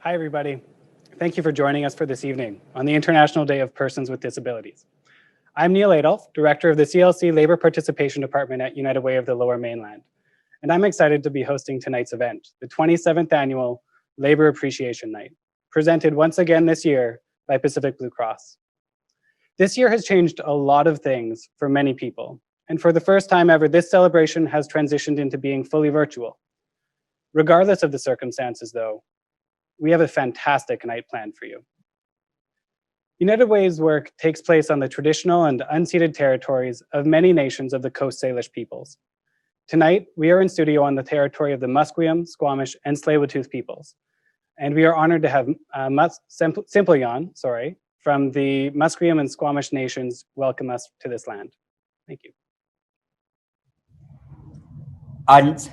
Hi, everybody. Thank you for joining us for this evening on the International Day of Persons with Disabilities. I'm Neil Adolph, Director of the CLC Labor Participation Department at United Way of the Lower Mainland, and I'm excited to be hosting tonight's event, the 27th Annual Labor Appreciation Night, presented once again this year by Pacific Blue Cross. This year has changed a lot of things for many people, and for the first time ever, this celebration has transitioned into being fully virtual. Regardless of the circumstances, though, we have a fantastic night planned for you. United Way's work takes place on the traditional and unceded territories of many nations of the Coast Salish peoples. Tonight, we are in studio on the territory of the Musqueam, Squamish, and Tsleil-Waututh peoples. And we are honored to have Simplion, from the Musqueam and Squamish nations welcome us to this land. Thank you.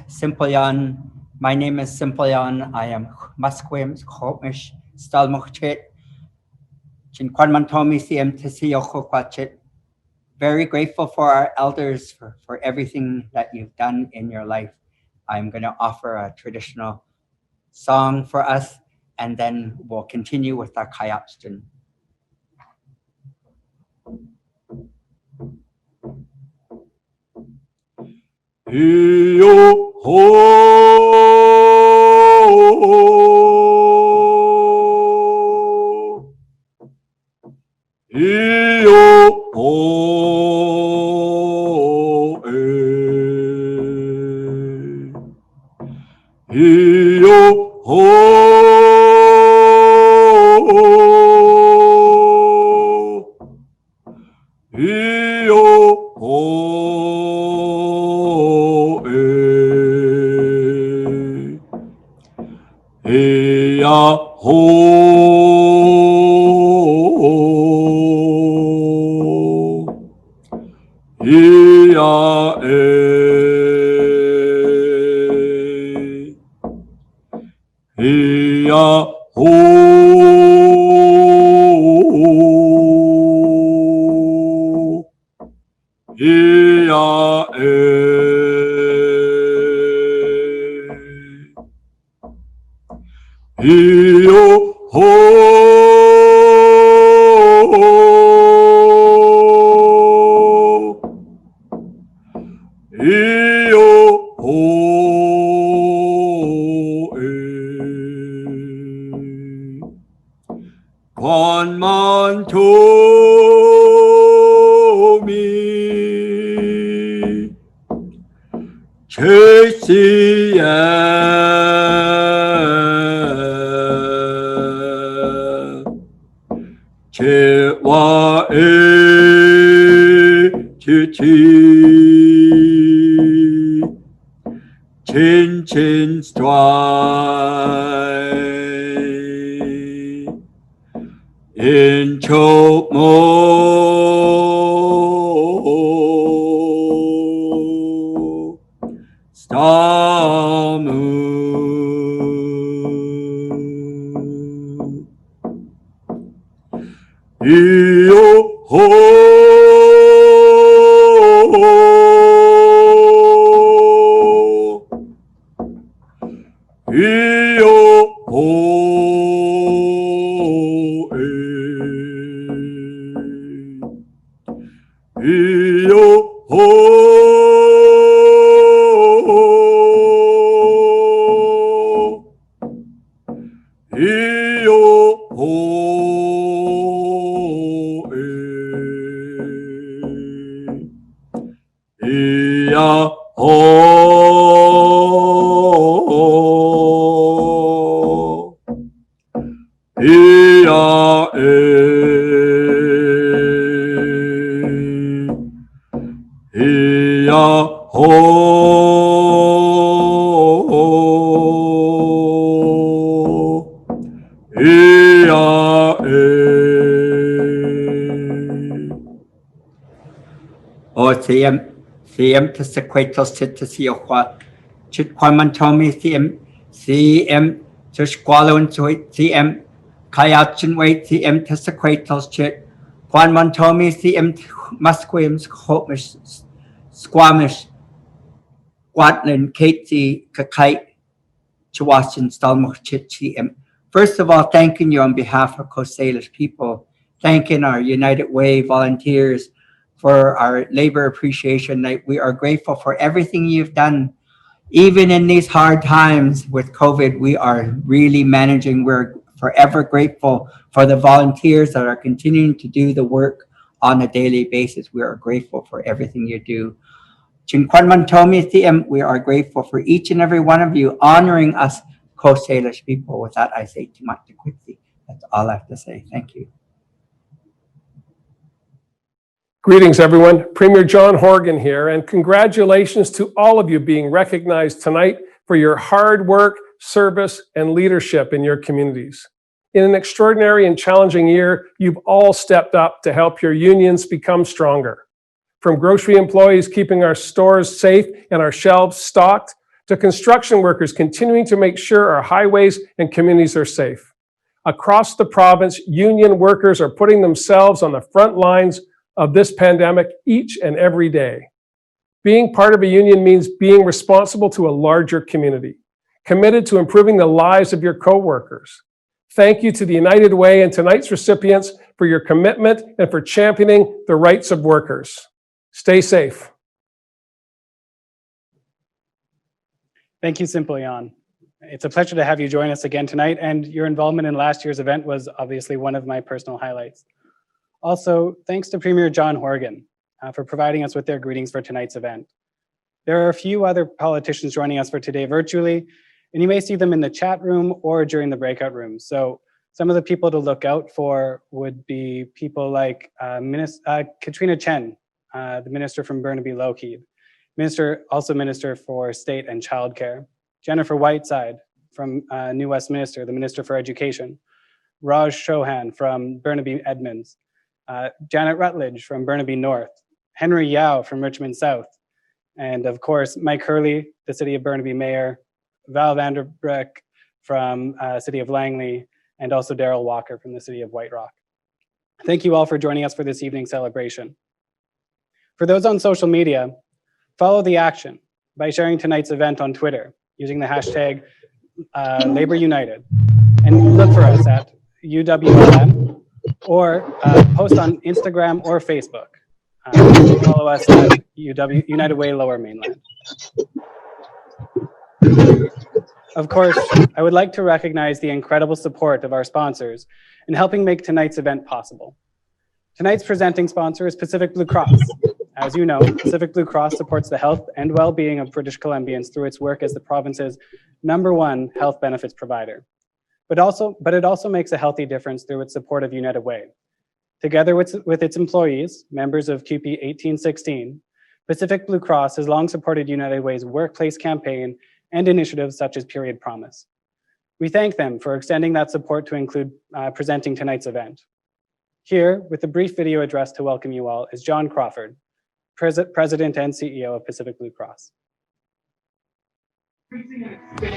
Simplion. My name is Simplion. I am Musqueam, Squamish, Stalmuchit, Chinquanmantomi CM Tisiyochokwachit. Very grateful for our elders for everything that you've done in your life. I'm going to offer a traditional song for us, and then we'll continue with our Kayapstin. Yo ho yo ho yo ho yo Chin chin stry in choke mo stamu yo ho CM to sequatos to see what chit quamantomi CM to squallow into it CM kayachin wait CM to sequatos chit quamantomi CM musqueam squamish Quatlin Katie Kakite Chawashin Stalmoch chit CM First of all, thanking you on behalf of Coast Salish people, thanking our United Way volunteers for our labor appreciation night. We are grateful for everything you've done. Even in these hard times with COVID, we are really managing. We're forever grateful for the volunteers that are continuing to do the work on a daily basis. We are grateful for everything you do. We are grateful for each and every one of you honoring us Coast Salish people. With that, I say Timaktikwitsi. That's all I have to say. Thank you. Greetings, everyone. Premier John Horgan here, and congratulations to all of you being recognized tonight for your hard work, service, and leadership in your communities. In an extraordinary and challenging year, you've all stepped up to help your unions become stronger. From grocery employees keeping our stores safe and our shelves stocked, to construction workers continuing to make sure our highways and communities are safe. Across the province, union workers are putting themselves on the front lines of this pandemic each and every day. Being part of a union means being responsible to a larger community, committed to improving the lives of your co-workers. Thank you to the United Way and tonight's recipients for your commitment and for championing the rights of workers. Stay safe. Thank you, Simple Jan. It's a pleasure to have you join us again tonight, and your involvement in last year's event was obviously one of my personal highlights. Also, thanks to Premier John Horgan for providing us with their greetings for tonight's event. There are a few other politicians joining us for today virtually, and you may see them in the chat room or during the breakout room. So some of the people to look out for would be people like Katrina Chen, the minister from Burnaby-Lougheed, also Minister for State and Childcare, Jennifer Whiteside from New Westminster, the Minister for Education, Raj Chauhan from Burnaby-Edmonds, Janet Rutledge from Burnaby North, Henry Yao from Richmond South, and of course, Mike Hurley, the City of Burnaby Mayor, Val Vanderbreck from City of Langley, and also Daryl Walker from the City of White Rock. Thank you all for joining us for this evening's celebration. For those on social media, follow the action by sharing tonight's event on Twitter using the hashtag Labor United, and look for us at UWLM, or post on Instagram or Facebook. Follow us at United Way Lower Mainland. Of course, I would like to recognize the incredible support of our sponsors in helping make tonight's event possible. Tonight's presenting sponsor is Pacific Blue Cross. As you know, Pacific Blue Cross supports the health and well-being of British Columbians through its work as the province's #1 health benefits provider. But it also makes a healthy difference through its support of United Way. Together with its employees, members of QP 1816, Pacific Blue Cross has long supported United Way's workplace campaign and initiatives such as Period Promise. We thank them for extending that support to include presenting tonight's event. Here, with a brief video address to welcome you all, is John Crawford, President and CEO of Pacific Blue Cross.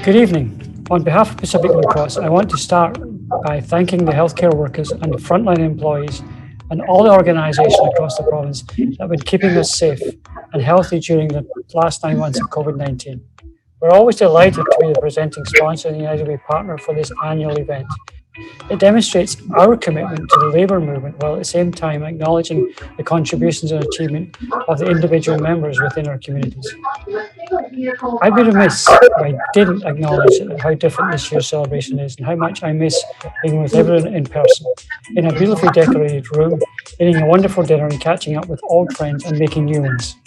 Good evening. On behalf of Pacific Blue Cross, I want to start by thanking the healthcare workers and the frontline employees and all the organisations across the province that have been keeping us safe and healthy during the last 9 months of COVID-19. We're always delighted to be the presenting sponsor and United Way partner for this annual event. It demonstrates our commitment to the labour movement while at the same time acknowledging the contributions and achievement of the individual members within our communities. I'd be remiss if I didn't acknowledge how different this year's celebration is and how much I miss being with everyone in person, in a beautifully decorated room, eating a wonderful dinner and catching up with old friends and making new ones.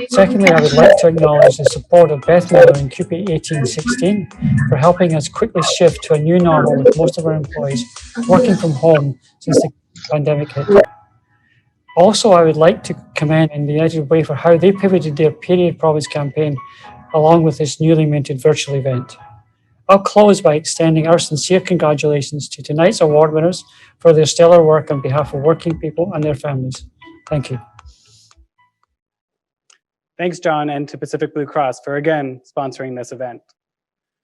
Secondly, I would like to acknowledge the support of Beth Miller and QP 1816 for helping us quickly shift to a new normal with most of our employees working from home since the pandemic hit. Also, I would like to commend the United Way for how they pivoted their Period Promise campaign along with this newly minted virtual event. I'll close by extending our sincere congratulations to tonight's award winners for their stellar work on behalf of working people and their families. Thank you. Thanks, John, and to Pacific Blue Cross for again sponsoring this event.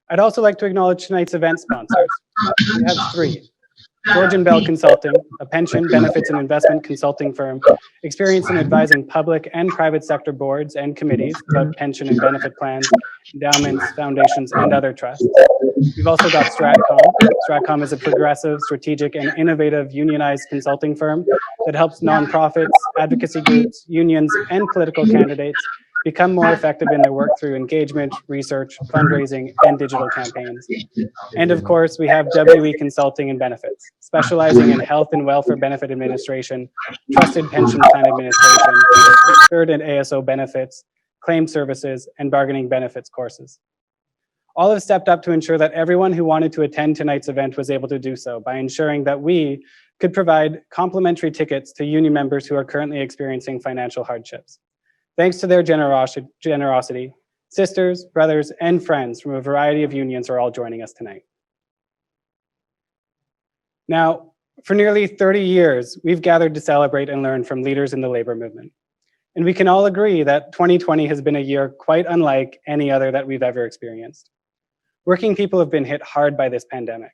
I'd also like to acknowledge tonight's event sponsors. We have 3. George & Bell Consulting, a pension, benefits, and investment consulting firm experienced in advising public and private sector boards and committees about pension and benefit plans, endowments, foundations, and other trusts. We've also got Stratcom. Stratcom is a progressive, strategic, and innovative unionized consulting firm that helps nonprofits, advocacy groups, unions, and political candidates become more effective in their work through engagement, research, fundraising, and digital campaigns. And of course, we have WE Consulting and Benefits, specializing in health and welfare benefit administration, trusted pension plan administration, third and ASO benefits, claim services, and bargaining benefits courses. All have stepped up to ensure that everyone who wanted to attend tonight's event was able to do so by ensuring that we could provide complimentary tickets to union members who are currently experiencing financial hardships. Thanks to their generosity, sisters, brothers, and friends from a variety of unions are all joining us tonight. Now, for nearly 30 years, we've gathered to celebrate and learn from leaders in the labor movement. And we can all agree that 2020 has been a year quite unlike any other that we've ever experienced. Working people have been hit hard by this pandemic,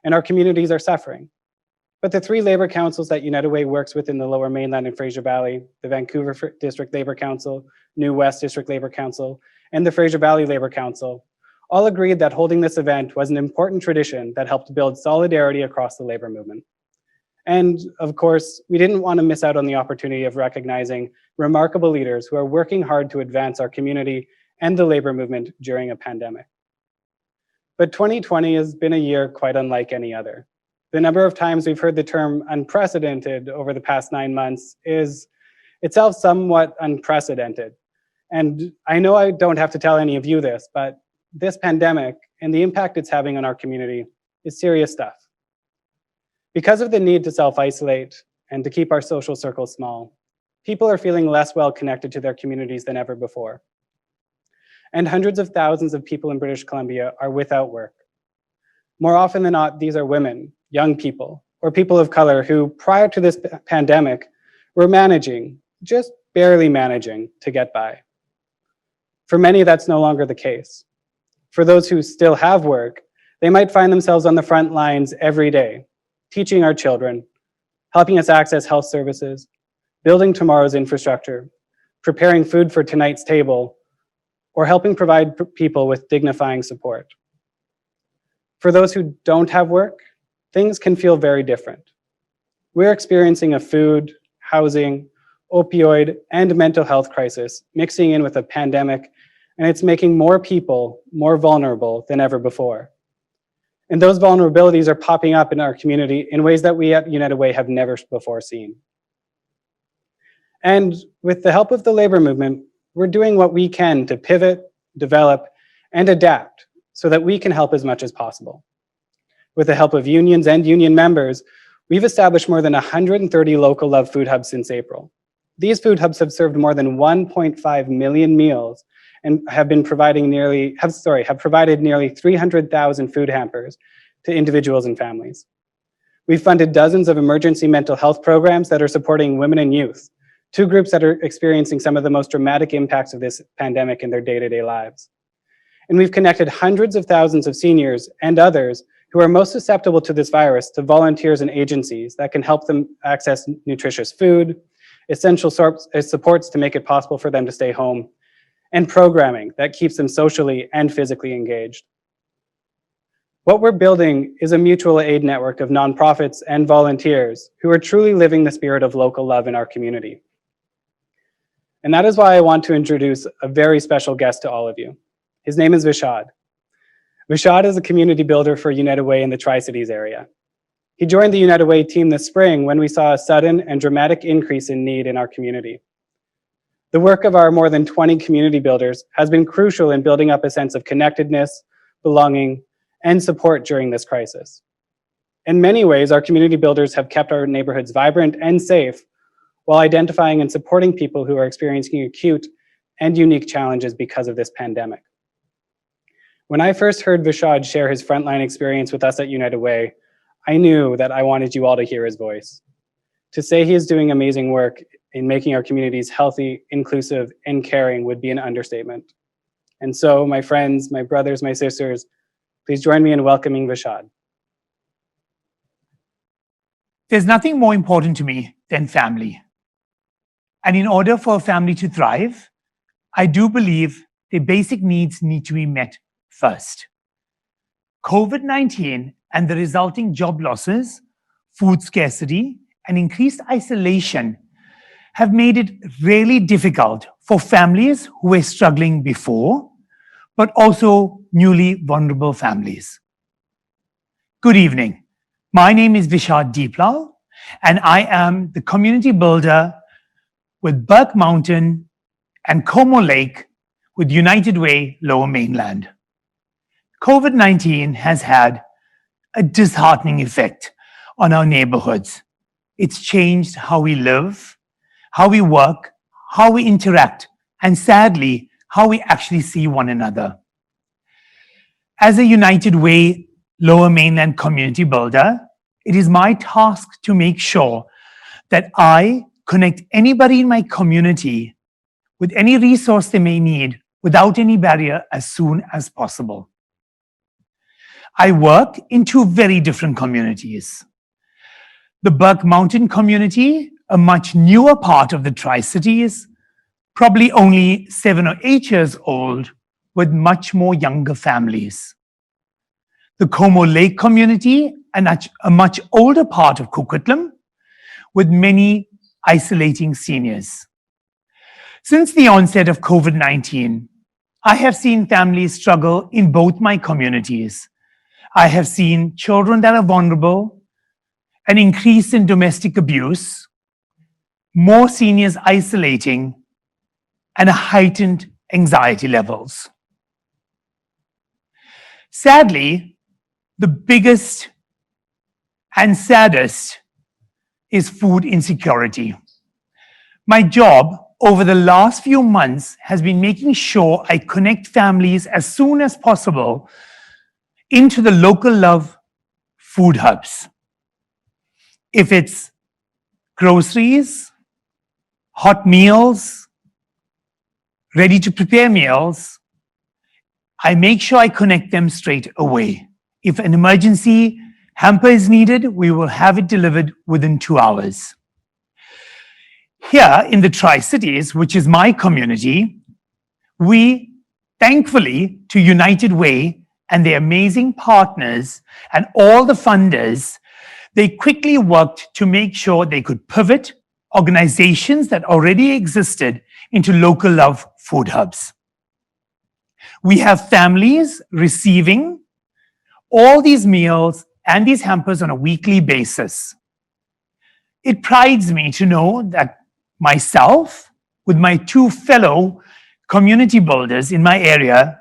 and our communities are suffering. But the three labor councils that United Way works with in the Lower Mainland and Fraser Valley, the Vancouver District Labor Council, New West District Labor Council, and the Fraser Valley Labor Council, all agreed that holding this event was an important tradition that helped build solidarity across the labor movement. And of course, we didn't want to miss out on the opportunity of recognizing remarkable leaders who are working hard to advance our community and the labor movement during a pandemic. But 2020 has been a year quite unlike any other. The number of times we've heard the term unprecedented over the past 9 months is itself somewhat unprecedented. And I know I don't have to tell any of you this, but this pandemic and the impact it's having on our community is serious stuff. Because of the need to self-isolate and to keep our social circles small, people are feeling less well connected to their communities than ever before. And hundreds of thousands of people in British Columbia are without work. More often than not, these are women, young people, or people of color who, prior to this pandemic, were managing, just barely managing, to get by. For many, that's no longer the case. For those who still have work, they might find themselves on the front lines every day, teaching our children, helping us access health services, building tomorrow's infrastructure, preparing food for tonight's table, or helping provide people with dignifying support. For those who don't have work, things can feel very different. We're experiencing a food, housing, opioid, and mental health crisis mixing in with a pandemic, and it's making more people more vulnerable than ever before. And those vulnerabilities are popping up in our community in ways that we at United Way have never before seen. And with the help of the labor movement, we're doing what we can to pivot, develop, and adapt so that we can help as much as possible. With the help of unions and union members, we've established more than 130 local Love Food Hubs since April. These food hubs have served more than 1.5 million meals and have provided nearly 300,000 food hampers to individuals and families. We've funded dozens of emergency mental health programs that are supporting women and youth, two groups that are experiencing some of the most dramatic impacts of this pandemic in their day-to-day lives. And we've connected hundreds of thousands of seniors and others who are most susceptible to this virus to volunteers and agencies that can help them access nutritious food, essential supports to make it possible for them to stay home, and programming that keeps them socially and physically engaged. What we're building is a mutual aid network of nonprofits and volunteers who are truly living the spirit of local love in our community. And that is why I want to introduce a very special guest to all of you. His name is Vishad. Vishad is a community builder for United Way in the Tri-Cities area. He joined the United Way team this spring when we saw a sudden and dramatic increase in need in our community. The work of our more than 20 community builders has been crucial in building up a sense of connectedness, belonging, and support during this crisis. In many ways, our community builders have kept our neighborhoods vibrant and safe while identifying and supporting people who are experiencing acute and unique challenges because of this pandemic. When I first heard Vishad share his frontline experience with us at United Way, I knew that I wanted you all to hear his voice. To say he is doing amazing work in making our communities healthy, inclusive, and caring would be an understatement. And so, my friends, my brothers, my sisters, please join me in welcoming Vishad. There's nothing more important to me than family. And in order for a family to thrive, I do believe their basic needs need to be met first. COVID-19 and the resulting job losses, food scarcity, and increased isolation have made it really difficult for families who were struggling before, but also newly vulnerable families. Good evening. My name is Vishad Deeplal, and I am the community builder with Burke Mountain and Como Lake with United Way Lower Mainland. COVID-19 has had a disheartening effect on our neighborhoods. It's changed how we live, how we work, how we interact, and sadly, how we actually see one another. As a United Way Lower Mainland community builder, it is my task to make sure that I connect anybody in my community with any resource they may need without any barrier as soon as possible. I work in two very different communities. The Burke Mountain community, a much newer part of the Tri-Cities, probably only 7 or 8 years old, with much more younger families. The Como Lake community, a much older part of Coquitlam, with many isolating seniors. Since the onset of COVID-19, I have seen families struggle in both my communities. I have seen children that are vulnerable, an increase in domestic abuse, more seniors isolating, and a heightened anxiety levels. Sadly, the biggest and saddest is food insecurity. My job over the last few months has been making sure I connect families as soon as possible into the local love food hubs. If it's groceries, hot meals, ready to prepare meals, I make sure I connect them straight away. If an emergency hamper is needed, we will have it delivered within 2 hours. Here in the Tri-Cities, which is my community, we, thankfully to United Way and their amazing partners and all the funders, they quickly worked to make sure they could pivot organizations that already existed into local love food hubs. We have families receiving all these meals and these hampers on a weekly basis. It prides me to know that myself, with my two fellow community builders in my area,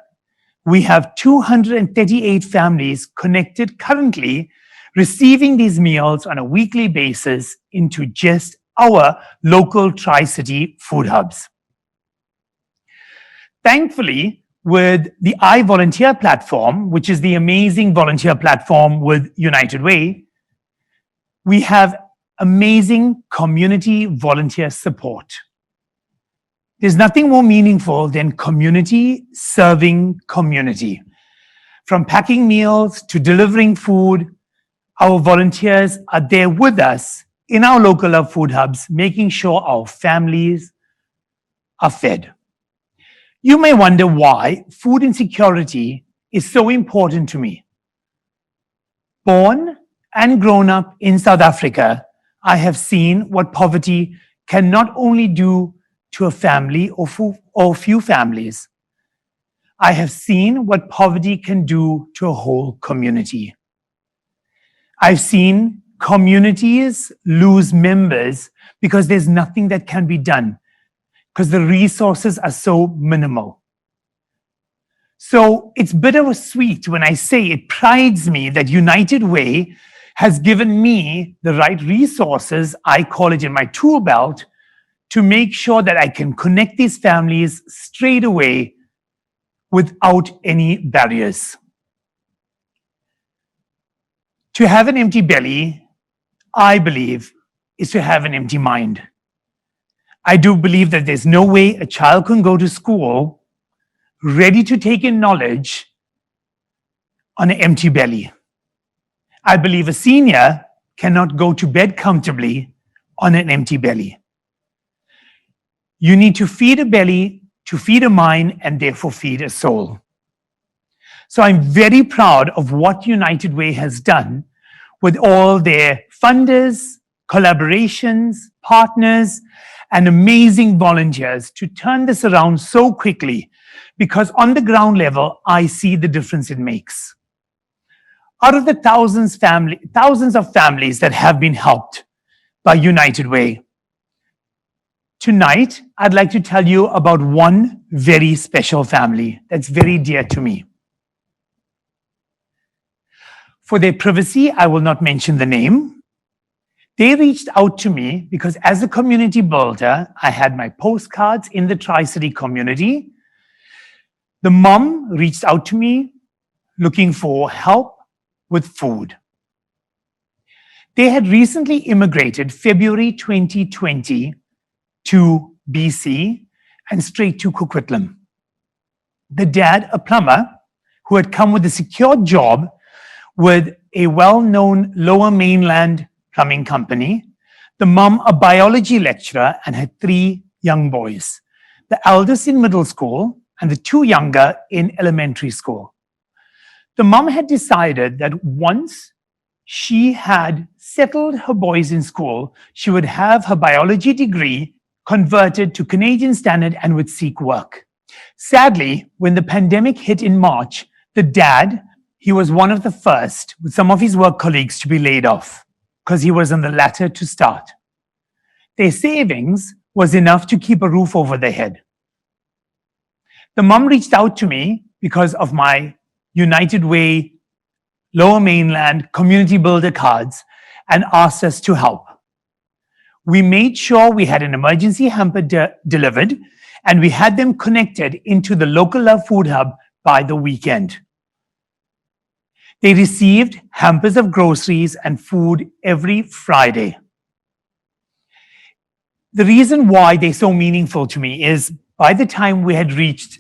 we have 238 families connected currently receiving these meals on a weekly basis into just our local Tri-City food hubs. Thankfully, with the I Volunteer platform, which is the amazing volunteer platform with United Way, we have amazing community volunteer support. There's nothing more meaningful than community serving community. From packing meals to delivering food, our volunteers are there with us in our local love food hubs, making sure our families are fed. You may wonder why food insecurity is so important to me. Born and grown up in South Africa, I have seen what poverty can not only do to a family or few families. I have seen what poverty can do to a whole community. I've seen communities lose members because there's nothing that can be done, because the resources are so minimal. So it's bittersweet when I say it prides me that United Way has given me the right resources, I call it in my tool belt, to make sure that I can connect these families straight away without any barriers. To have an empty belly, I believe, is to have an empty mind. I do believe that there's no way a child can go to school ready to take in knowledge on an empty belly. I believe a senior cannot go to bed comfortably on an empty belly. You need to feed a belly to feed a mind and therefore feed a soul. So I'm very proud of what United Way has done with all their funders, collaborations, partners, and amazing volunteers to turn this around so quickly, because on the ground level, I see the difference it makes. Out of the thousands of families that have been helped by United Way, tonight, I'd like to tell you about one very special family that's very dear to me. For their privacy, I will not mention the name. They reached out to me because as a community builder, I had my postcards in the Tri-City community. The mom reached out to me looking for help with food. They had recently immigrated February 2020 to BC and straight to Coquitlam. The dad, a plumber, who had come with a secure job with a well-known Lower Mainland plumbing company. The mom, a biology lecturer, and had 3 young boys, the eldest in middle school and the 2 younger in elementary school. The mom had decided that once she had settled her boys in school, she would have her biology degree converted to Canadian standard and would seek work. Sadly, when the pandemic hit in March, the dad, he was one of the first with some of his work colleagues to be laid off because he was on the latter to start. Their savings was enough to keep a roof over their head. The mom reached out to me because of my United Way Lower Mainland community builder cards and asked us to help. We made sure we had an emergency hamper delivered, and we had them connected into the Local Love Food Hub by the weekend. They received hampers of groceries and food every Friday. The reason why they're so meaningful to me is by the time we had reached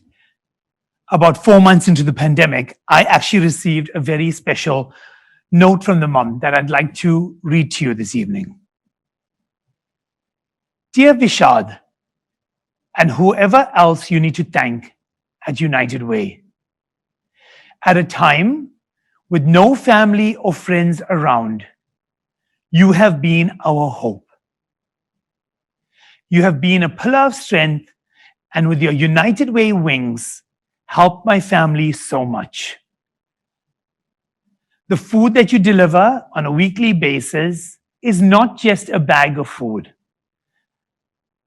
about 4 months into the pandemic, I actually received a very special note from the mom that I'd like to read to you this evening. Dear Vishad, and whoever else you need to thank at United Way, at a time with no family or friends around, you have been our hope. You have been a pillar of strength, and with your United Way wings, helped my family so much. The food that you deliver on a weekly basis is not just a bag of food.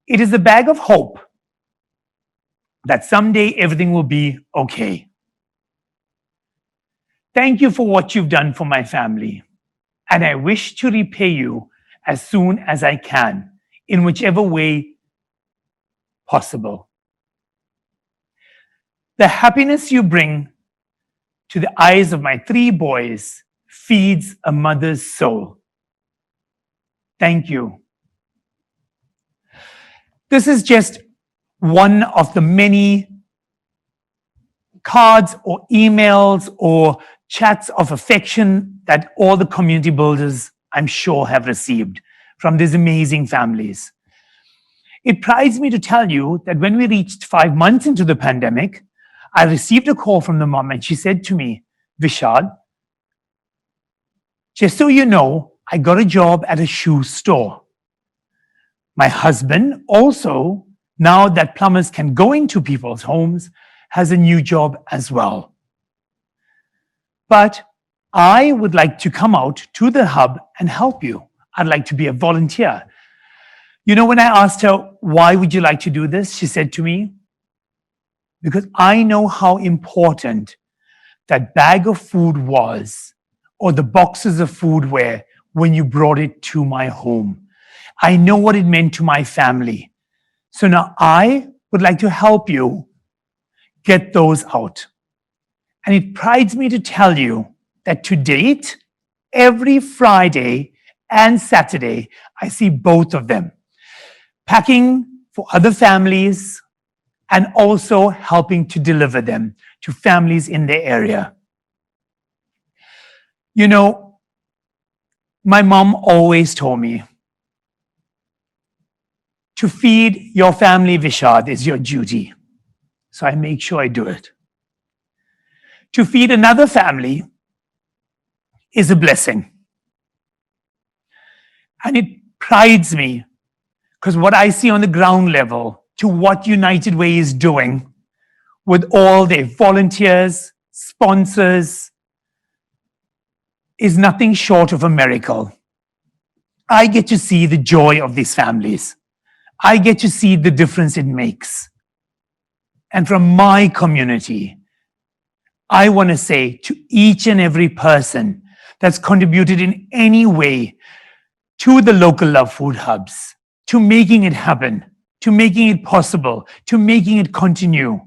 It is a bag of hope that someday everything will be okay. Thank you for what you've done for my family, and I wish to repay you as soon as I can, in whichever way possible. The happiness you bring to the eyes of my 3 boys feeds a mother's soul. Thank you. This is just one of the many cards or emails or chats of affection that all the community builders, I'm sure, have received from these amazing families. It prides me to tell you that when we reached 5 months into the pandemic, I received a call from the mom and she said to me, Vishal, just so you know, I got a job at a shoe store. My husband also, now that plumbers can go into people's homes, has a new job as well. But I would like to come out to the hub and help you. I'd like to be a volunteer. You know, when I asked her, why would you like to do this? She said to me, because I know how important that bag of food was, or the boxes of food were when you brought it to my home. I know what it meant to my family. So now I would like to help you get those out. And it prides me to tell you that to date, every Friday and Saturday, I see both of them packing for other families and also helping to deliver them to families in their area. You know, My mom always told me, to feed your family, Vishad, is your duty. So I make sure I do it. To feed another family is a blessing. And it prides me because what I see on the ground level to what United Way is doing with all their volunteers, sponsors, is nothing short of a miracle. I get to see the joy of these families. I get to see the difference it makes. And from my community, I want to say to each and every person that's contributed in any way to the local Love Food Hubs, to making it happen, to making it possible, to making it continue.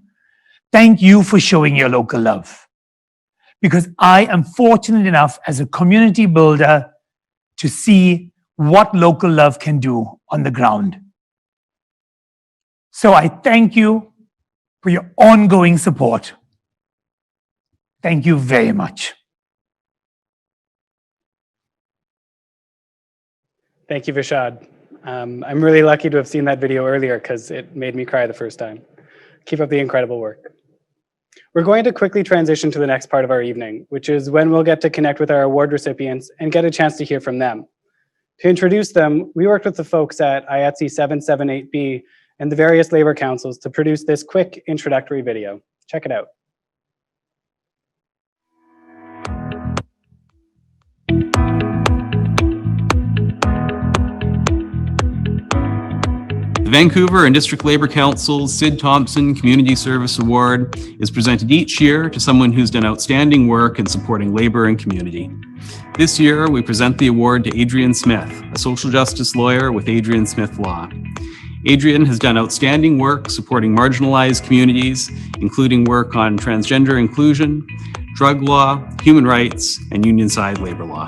Thank you for showing your local love. Because I am fortunate enough as a community builder to see what local love can do on the ground. So I thank you for your ongoing support. Thank you very much. Thank you, Vishad. I'm really lucky to have seen that video earlier because it made me cry the first time. Keep up the incredible work. We're going to quickly transition to the next part of our evening, which is when we'll get to connect with our award recipients and get a chance to hear from them. To introduce them, we worked with the folks at IATSE 778B and the various labor councils to produce this quick introductory video. Check it out. The Vancouver and District Labour Council's Sid Thompson Community Service Award is presented each year to someone who's done outstanding work in supporting labour and community. This year, we present the award to Adrian Smith, a social justice lawyer with Adrian Smith Law. Adrian has done outstanding work supporting marginalized communities, including work on transgender inclusion, drug law, human rights, and union-side labour law.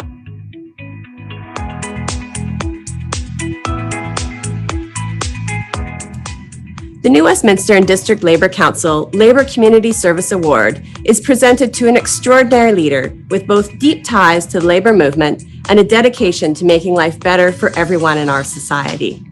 The New Westminster and District Labour Council Labour Community Service Award is presented to an extraordinary leader with both deep ties to the labour movement and a dedication to making life better for everyone in our society.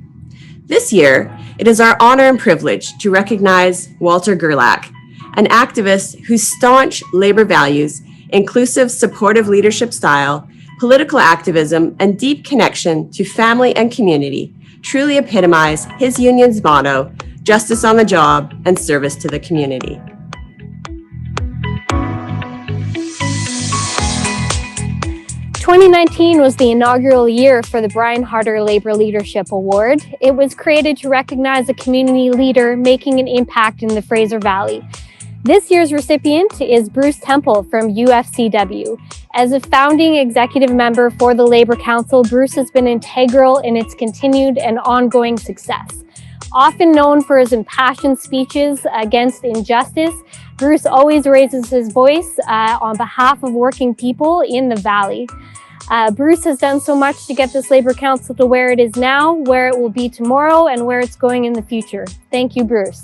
This year, it is our honour and privilege to recognise Walter Gerlach, an activist whose staunch labour values, inclusive, supportive leadership style, political activism, and deep connection to family and community truly epitomise his union's motto, justice on the job and service to the community. "2019 was the inaugural year for the Brian Harder Labour Leadership Award. It was created to recognize a community leader making an impact in the Fraser Valley. This year's recipient is Bruce Temple from UFCW. As a founding executive member for the Labour Council, Bruce has been integral in its continued and ongoing success. Often known for his impassioned speeches against injustice, Bruce always raises his voice on behalf of working people in the Valley. Bruce has done so much to get this Labour Council to where it is now, where it will be tomorrow, and where it's going in the future. Thank you, Bruce.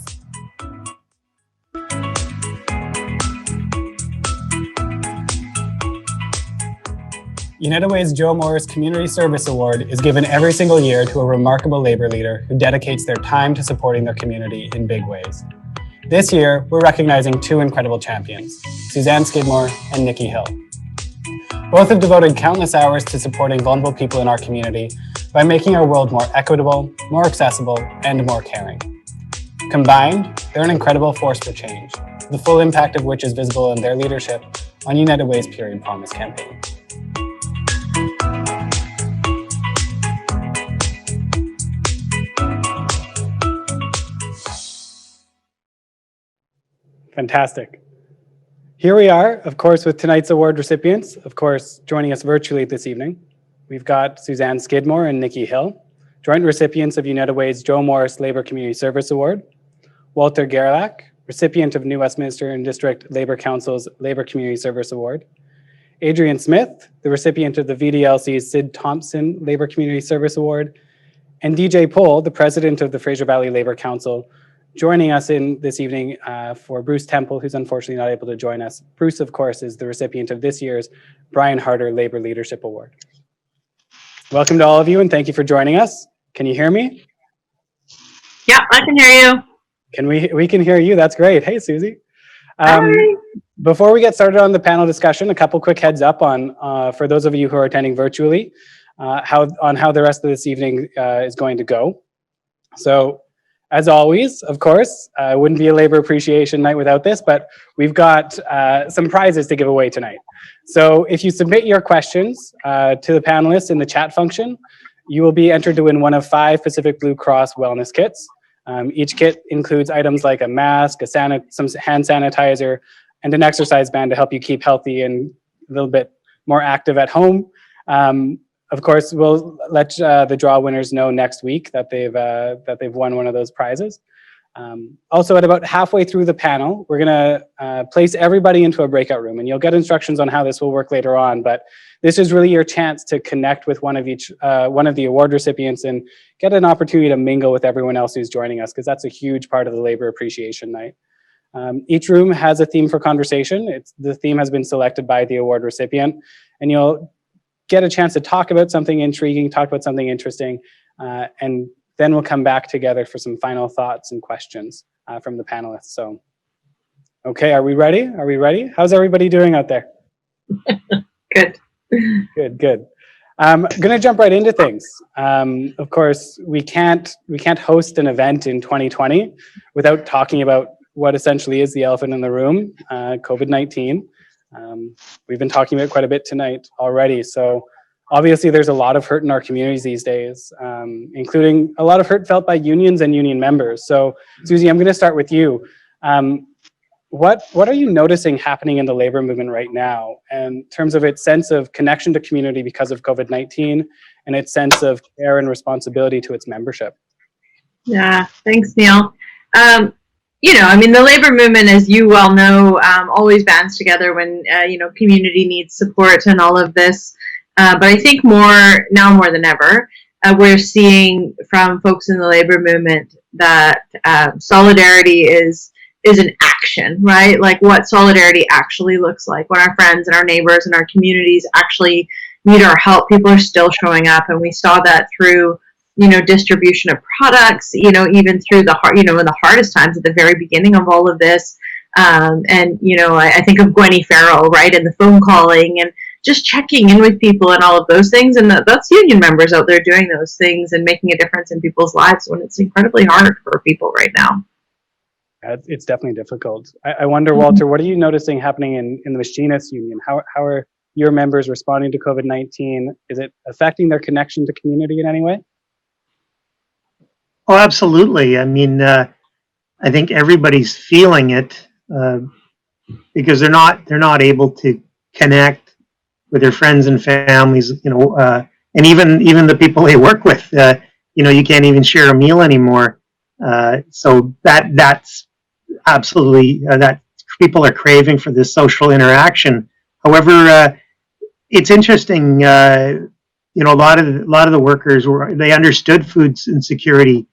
United Way's Joe Morris Community Service Award is given every single year to a remarkable labor leader who dedicates their time to supporting their community in big ways. This year, we're recognizing two incredible champions, Suzanne Skidmore and Nikki Hill. Both have devoted countless hours to supporting vulnerable people in our community by making our world more equitable, more accessible, and more caring. Combined, they're an incredible force for change, the full impact of which is visible in their leadership on United Way's Period Promise campaign. Fantastic. Here we are, of course, with tonight's award recipients, of course, joining us virtually this evening. We've got Suzanne Skidmore and Nikki Hill, joint recipients of United Way's Joe Morris Labour Community Service Award. Walter Gerlach, recipient of New Westminster and District Labour Council's Labour Community Service Award. Adrian Smith, the recipient of the VDLC's Sid Thompson Labour Community Service Award. And DJ Pohl, the president of the Fraser Valley Labour Council, joining us in this evening for Bruce Temple, who's unfortunately not able to join us. Bruce, of course, is the recipient of this year's Brian Harder Labour Leadership Award. Welcome to all of you, and thank you for joining us. Can you hear me? Yeah, I can hear you. We can hear you. That's great. Hey, Susie. Hi. Before we get started on the panel discussion, a couple quick heads up on for those of you who are attending virtually, how the rest of this evening is going to go. So, as always, of course, it wouldn't be a labor appreciation night without this, but we've got some prizes to give away tonight. So if you submit your questions to the panelists in the chat function, you will be entered to win one of 5 Pacific Blue Cross wellness kits. Each kit includes items like a mask, some hand sanitizer, and an exercise band to help you keep healthy and a little bit more active at home. Of course, we'll let the draw winners know next week that they've won one of those prizes. Also, at about halfway through the panel, we're going to place everybody into a breakout room, and you'll get instructions on how this will work later on. But this is really your chance to connect with one of the award recipients and get an opportunity to mingle with everyone else who's joining us, because that's a huge part of the Labor Appreciation Night. Each room has a theme for conversation. The theme has been selected by the award recipient, and you'll get a chance to talk about something intriguing, talk about something interesting, and then we'll come back together for some final thoughts and questions from the panelists. So, okay, are we ready? Are we ready? How's everybody doing out there? Good. Good. I'm gonna jump right into things. Of course, we can't host an event in 2020 without talking about what essentially is the elephant in the room, COVID-19. We've been talking about it quite a bit tonight already. So obviously there's a lot of hurt in our communities these days, including a lot of hurt felt by unions and union members. So Susie, I'm gonna start with you. What are you noticing happening in the labor movement right now in terms of its sense of connection to community because of COVID-19 and its sense of care and responsibility to its membership? Yeah, thanks, Neil. The labor movement, as you well know, always bands together when, community needs support and all of this. But I think more than ever, we're seeing from folks in the labor movement that solidarity is an action, right? Like what solidarity actually looks like when our friends and our neighbors and our communities actually need our help. People are still showing up, and we saw that through distribution of products, even through the in the hardest times at the very beginning of all of this. I think of Gwenny Farrell, right, and the phone calling and just checking in with people and all of those things. And that's union members out there doing those things and making a difference in people's lives when it's incredibly hard for people right now. It's definitely difficult. I wonder, Walter, what are you noticing happening in the machinists union? How are your members responding to COVID-19? Is it affecting their connection to community in any way? Oh, absolutely. I mean, I think everybody's feeling it because they're not able to connect with their friends and families, and even the people they work with. You can't even share a meal anymore. So that's absolutely that people are craving for this social interaction. However, it's interesting. A lot of the workers they understood food insecurity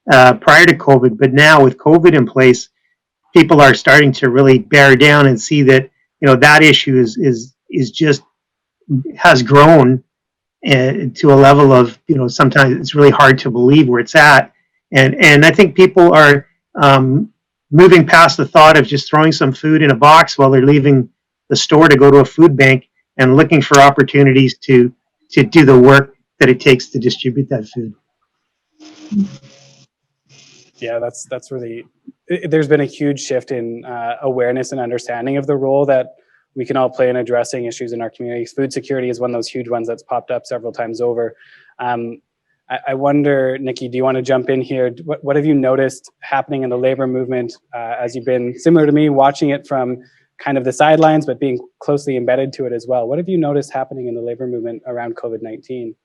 prior to COVID, but now with COVID in place, people are starting to really bear down and see that that issue is just has grown to a level of sometimes it's really hard to believe where it's at, and I think people are moving past the thought of just throwing some food in a box while they're leaving the store to go to a food bank and looking for opportunities to do the work that it takes to distribute that food. Yeah, that's really, there's been a huge shift in awareness and understanding of the role that we can all play in addressing issues in our communities. Food security is one of those huge ones that's popped up several times over. I wonder, Nikki, do you want to jump in here? What have you noticed happening in the labor movement as you've been, similar to me, watching it from kind of the sidelines, but being closely embedded to it as well? What have you noticed happening in the labor movement around COVID-19?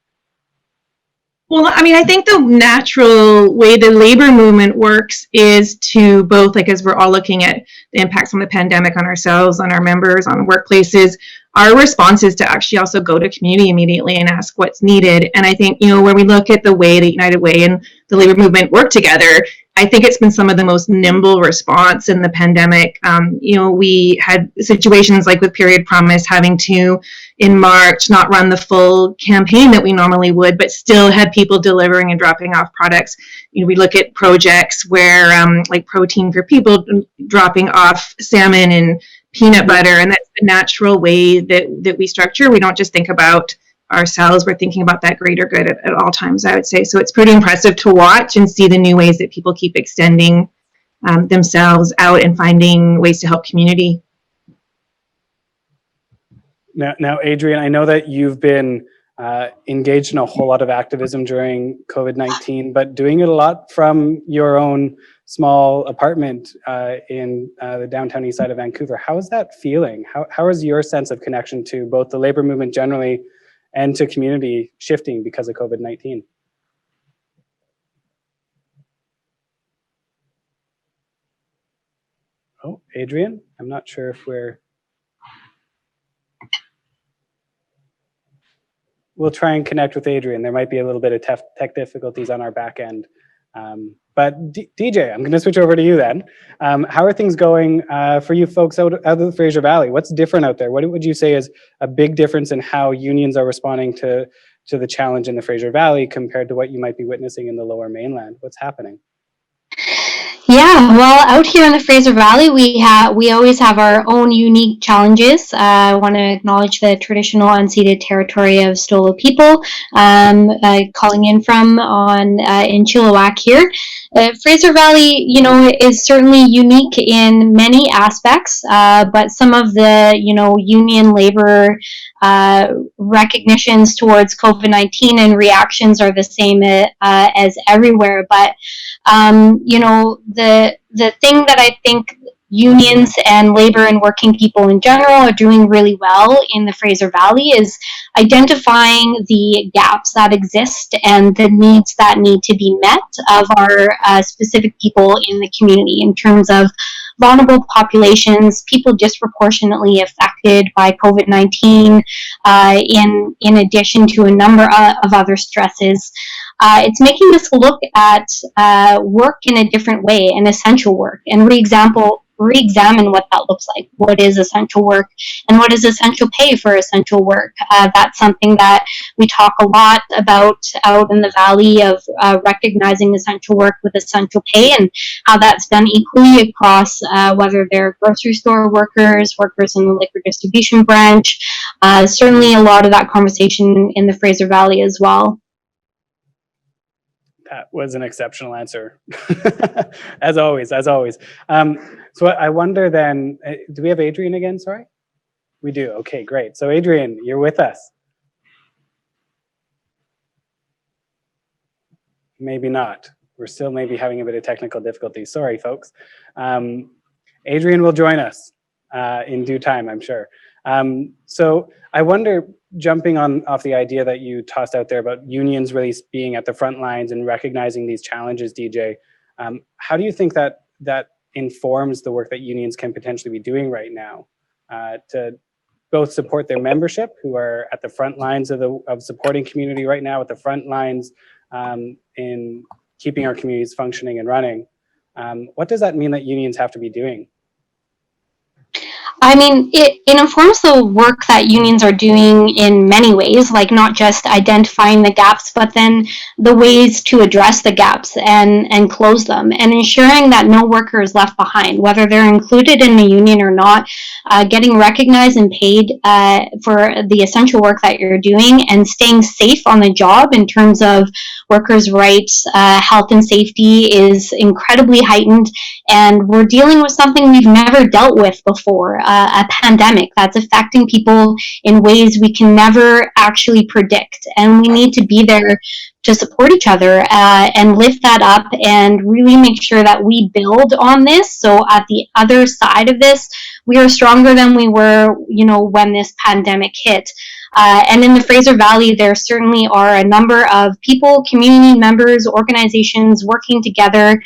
Well, I mean, I think the natural way the labor movement works is to both, like, as we're all looking at the impacts on the pandemic on ourselves, on our members, on workplaces, our response is to actually also go to community immediately and ask what's needed. And I think, where we look at the way that United Way and the labor movement work together, I think it's been some of the most nimble response in the pandemic. We had situations like with Period Promise having to, in March, not run the full campaign that we normally would, but still had people delivering and dropping off products. We look at projects where, like Protein for People, dropping off salmon and peanut butter, and that's the natural way that we structure. We don't just think about ourselves, we're thinking about that greater good at all times, I would say. So it's pretty impressive to watch and see the new ways that people keep extending themselves out and finding ways to help community. Now, Adrian, I know that you've been engaged in a whole lot of activism during COVID-19, but doing it a lot from your own small apartment in the downtown east side of Vancouver. How is that feeling? How is your sense of connection to both the labor movement generally and to community shifting because of COVID-19? Oh, Adrian, I'm not sure if we'll try and connect with Adrian. There might be a little bit of tech difficulties on our back end. But DJ, I'm going to switch over to you then. How are things going for you folks out of the Fraser Valley? What's different out there? What would you say is a big difference in how unions are responding to the challenge in the Fraser Valley compared to what you might be witnessing in the Lower Mainland? What's happening? Yeah, well, out here in the Fraser Valley, we always have our own unique challenges. I want to acknowledge the traditional unceded territory of Stolo people, calling in from in Chilliwack here. Fraser Valley, is certainly unique in many aspects, but some of the, union labor recognitions towards COVID-19 and reactions are the same as everywhere. But the thing that I think unions and labor and working people in general are doing really well in the Fraser Valley is identifying the gaps that exist and the needs that need to be met of our specific people in the community in terms of vulnerable populations, people disproportionately affected by COVID-19, in addition to a number of other stresses. It's making us look at work in a different way, and essential work, and re-examine what that looks like. What is essential work, and what is essential pay for essential work? That's something that we talk a lot about out in the Valley, of recognizing essential work with essential pay, and how that's done equally across whether they're grocery store workers in the liquor distribution branch. Certainly a lot of that conversation in the Fraser Valley as well. That was an exceptional answer, as always. So I wonder then, do we have Adrian again? Sorry, we do. Okay, great. So Adrian, you're with us. Maybe not. We're still maybe having a bit of technical difficulty. Sorry, folks. Adrian will join us in due time, I'm sure. So I wonder, jumping off the idea that you tossed out there about unions really being at the front lines and recognizing these challenges, DJ, how do you think that informs the work that unions can potentially be doing right now to both support their membership, who are at the front lines of supporting community right now, at the front lines in keeping our communities functioning and running? What does that mean that unions have to be doing? I mean, it informs the work that unions are doing in many ways, like not just identifying the gaps, but then the ways to address the gaps and close them, and ensuring that no worker is left behind, whether they're included in the union or not. Getting recognized and paid for the essential work that you're doing, and staying safe on the job in terms of workers' rights, health and safety is incredibly heightened, and we're dealing with something we've never dealt with before. A pandemic that's affecting people in ways we can never actually predict, and we need to be there to support each other and lift that up and really make sure that we build on this, so at the other side of this we are stronger than we were when this pandemic hit. And in the Fraser Valley, there certainly are a number of people, community members, organizations working together,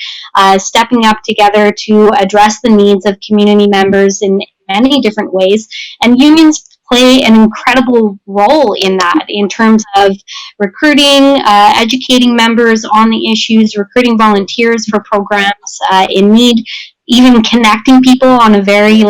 stepping up together to address the needs of community members in many different ways. And unions play an incredible role in that, in terms of recruiting, educating members on the issues, recruiting volunteers for programs in need, even connecting people on a very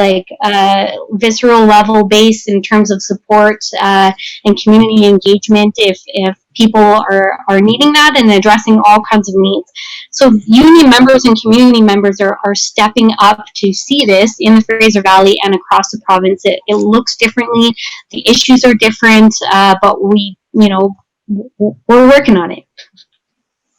visceral level base in terms of support and community engagement if people are needing that, and addressing all kinds of needs. So union members and community members are stepping up to see this in the Fraser Valley and across the province. It looks differently, the issues are different, but we're working on it.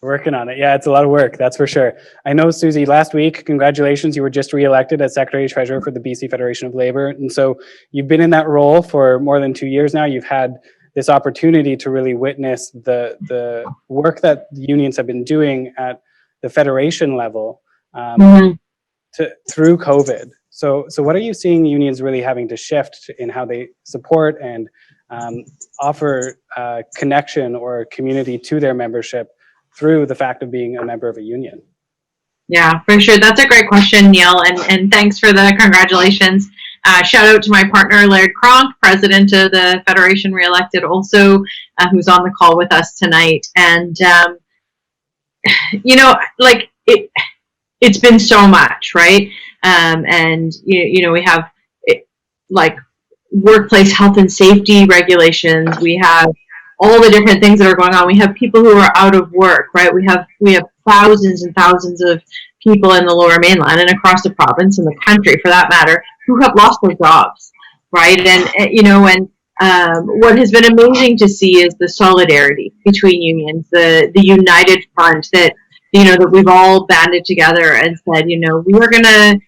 Working on it. Yeah, it's a lot of work, that's for sure. I know, Susie, last week, congratulations, you were just re-elected as Secretary Treasurer for the BC Federation of Labour. And so you've been in that role for more than 2 years now. You've had this opportunity to really witness the work that the unions have been doing at the federation level through COVID. So what are you seeing unions really having to shift in how they support and offer connection or community to their membership through the fact of being a member of a union? Yeah, for sure. That's a great question, Neil, and thanks for the congratulations. Shout out to my partner, Laird Cronk, president of the Federation, re-elected also, who's on the call with us tonight. And, it's been so much, right? And, we have workplace health and safety regulations. We have all the different things that are going on. We have people who are out of work, right? We have thousands and thousands of people in the Lower Mainland and across the province and the country, for that matter, who have lost their jobs, right? And what has been amazing to see is the solidarity between unions, the united front that that we've all banded together and said, we are going to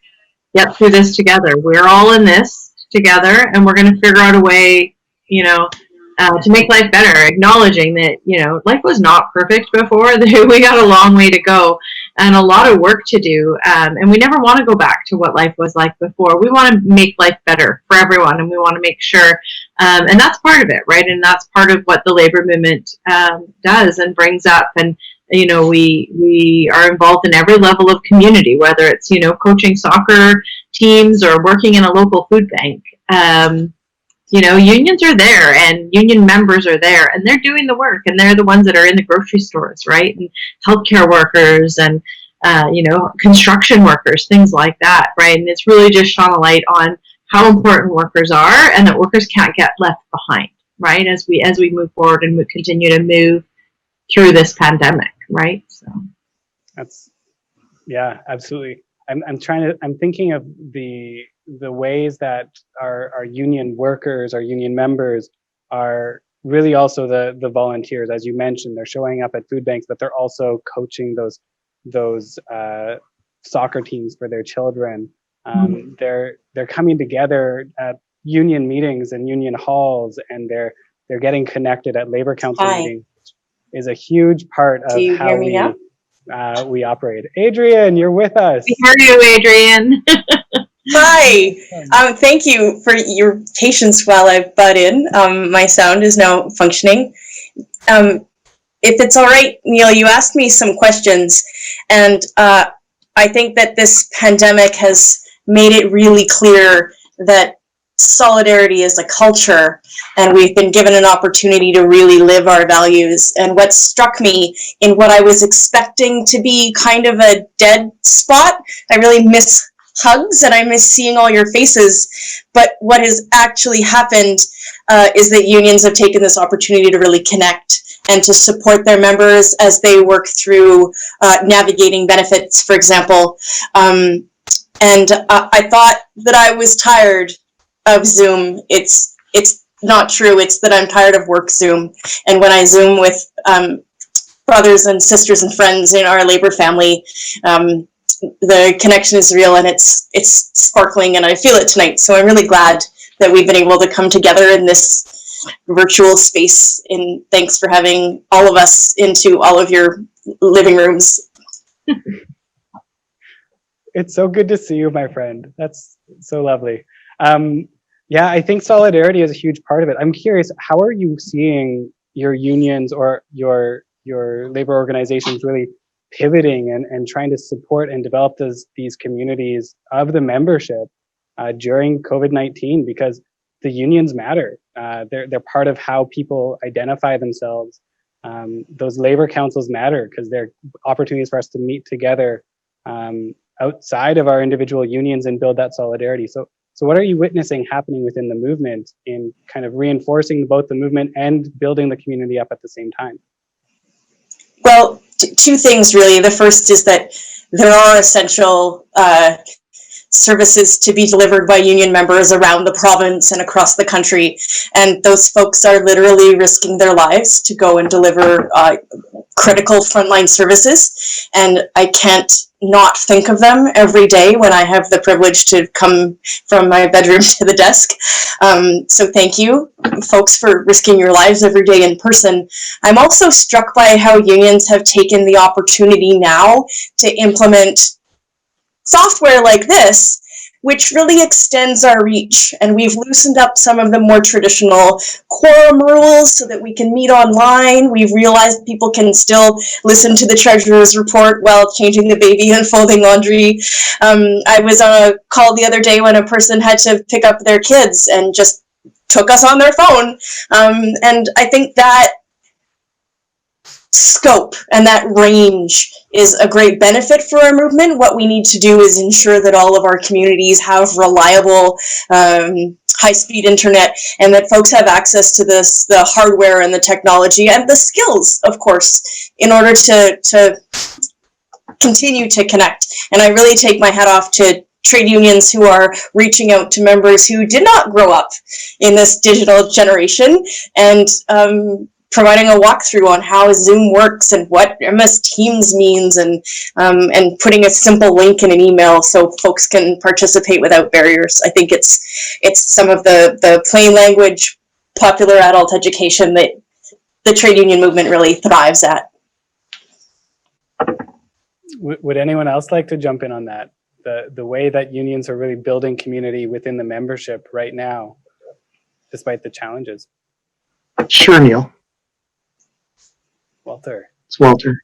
get through this together. We're all in this together, and we're going to figure out a way, to make life better, acknowledging that, life was not perfect before. We got a long way to go and a lot of work to do. And we never want to go back to what life was like before. We want to make life better for everyone, and we want to make sure, and that's part of it, right? And that's part of what the labor movement does and brings up. And, we are involved in every level of community, whether it's, coaching soccer teams or working in a local food bank. Unions are there and union members are there, and they're doing the work, and they're the ones that are in the grocery stores, right? And healthcare workers and, construction workers, things like that, right? And it's really just shone a light on how important workers are, and that workers can't get left behind, right? As we move forward and we continue to move through this pandemic, right? So yeah, absolutely. I'm thinking of the ways that our union workers, our union members are really also the volunteers. As you mentioned, they're showing up at food banks, but they're also coaching those soccer teams for their children. They're coming together at union meetings and union halls, and they're getting connected at labor council meetings, which is a huge part of how we operate. Adrian, you're with us. We hear you, Adrian. Hi. Thank you for your patience while I butt in. My sound is now functioning. If it's all right, Neil, you asked me some questions, and I think that this pandemic has made it really clear that solidarity is a culture, and we've been given an opportunity to really live our values. And what struck me in what I was expecting to be kind of a dead spot, I really miss hugs and I miss seeing all your faces. But what has actually happened is that unions have taken this opportunity to really connect and to support their members as they work through navigating benefits, for example. And I thought that I was tired of Zoom. It's not true. It's that I'm tired of work Zoom. And when I Zoom with brothers and sisters and friends in our labor family, the connection is real, and it's sparkling, and I feel it tonight. So I'm really glad that we've been able to come together in this virtual space. And thanks for having all of us into all of your living rooms. It's so good to see you, my friend. That's so lovely. Yeah, I think solidarity is a huge part of it. I'm curious, how are you seeing your unions or your labor organizations really pivoting and trying to support and develop these communities of the membership during COVID-19? Because the unions matter. They're part of how people identify themselves. Those labor councils matter because they're opportunities for us to meet together outside of our individual unions and build that solidarity. So what are you witnessing happening within the movement in kind of reinforcing both the movement and building the community up at the same time? Well, two things really. The first is that there are essential services to be delivered by union members around the province and across the country, and those folks are literally risking their lives to go and deliver critical frontline services, and I can't not think of them every day when I have the privilege to come from my bedroom to the desk. So thank you, folks, for risking your lives every day in person. I'm also struck by how unions have taken the opportunity now to implement software like this, which really extends our reach. And we've loosened up some of the more traditional quorum rules so that we can meet online. We've realized people can still listen to the treasurer's report while changing the baby and folding laundry. I was on a call the other day when a person had to pick up their kids and just took us on their phone. And I think that scope and that range is a great benefit for our movement. What we need to do is ensure that all of our communities have reliable, high-speed internet, and that folks have access to the hardware and the technology and the skills, of course, in order to continue to connect. And I really take my hat off to trade unions who are reaching out to members who did not grow up in this digital generation and providing a walkthrough on how Zoom works and what MS Teams means, and putting a simple link in an email so folks can participate without barriers. I think it's some of the plain language, popular adult education that the trade union movement really thrives at. Would anyone else like to jump in on that? The way that unions are really building community within the membership right now, despite the challenges. Sure, Neil. Walter. It's Walter.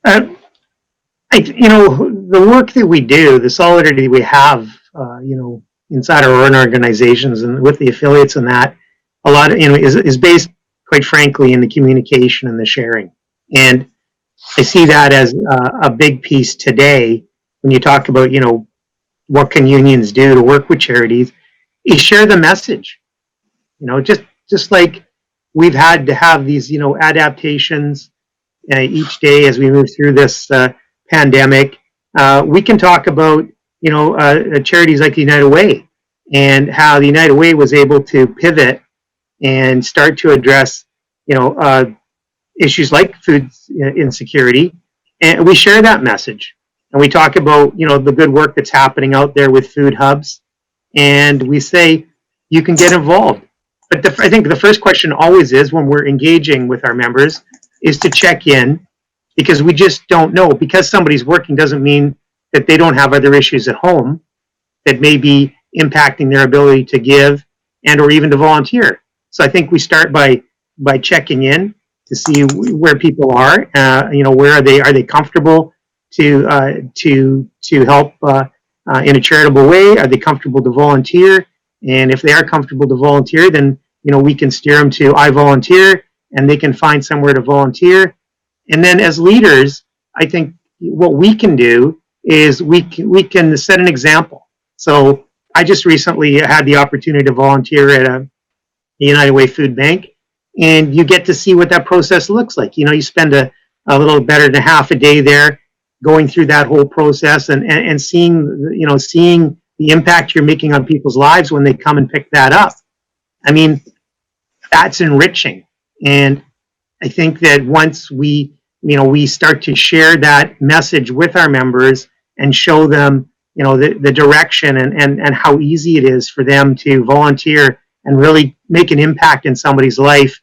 The work that we do, the solidarity we have, inside our own organizations and with the affiliates and that, a lot of, is based, quite frankly, in the communication and the sharing. And I see that as a big piece today when you talk about, what can unions do to work with charities, is share the message. Just like we've had to have these, adaptations each day as we move through this pandemic. We can talk about, charities like the United Way and how the United Way was able to pivot and start to address, issues like food insecurity. And we share that message. And we talk about, the good work that's happening out there with food hubs. And we say, you can get involved. But I think the first question always is, when we're engaging with our members, is to check in, because we just don't know. Because somebody's working doesn't mean that they don't have other issues at home that may be impacting their ability to give and or even to volunteer. So I think we start by checking in to see where people are. Where are they? Are they comfortable to help in a charitable way? Are they comfortable to volunteer? And if they are comfortable to volunteer, then we can steer them to I Volunteer, and they can find somewhere to volunteer. And then as leaders, I think what we can do is we can set an example. So I just recently had the opportunity to volunteer at a United Way food bank, and you get to see what that process looks like. You spend a little better than half a day there going through that whole process and seeing, seeing the impact you're making on people's lives when they come and pick that up. I mean, that's enriching. And I think that once we start to share that message with our members and show them, the direction and how easy it is for them to volunteer and really make an impact in somebody's life,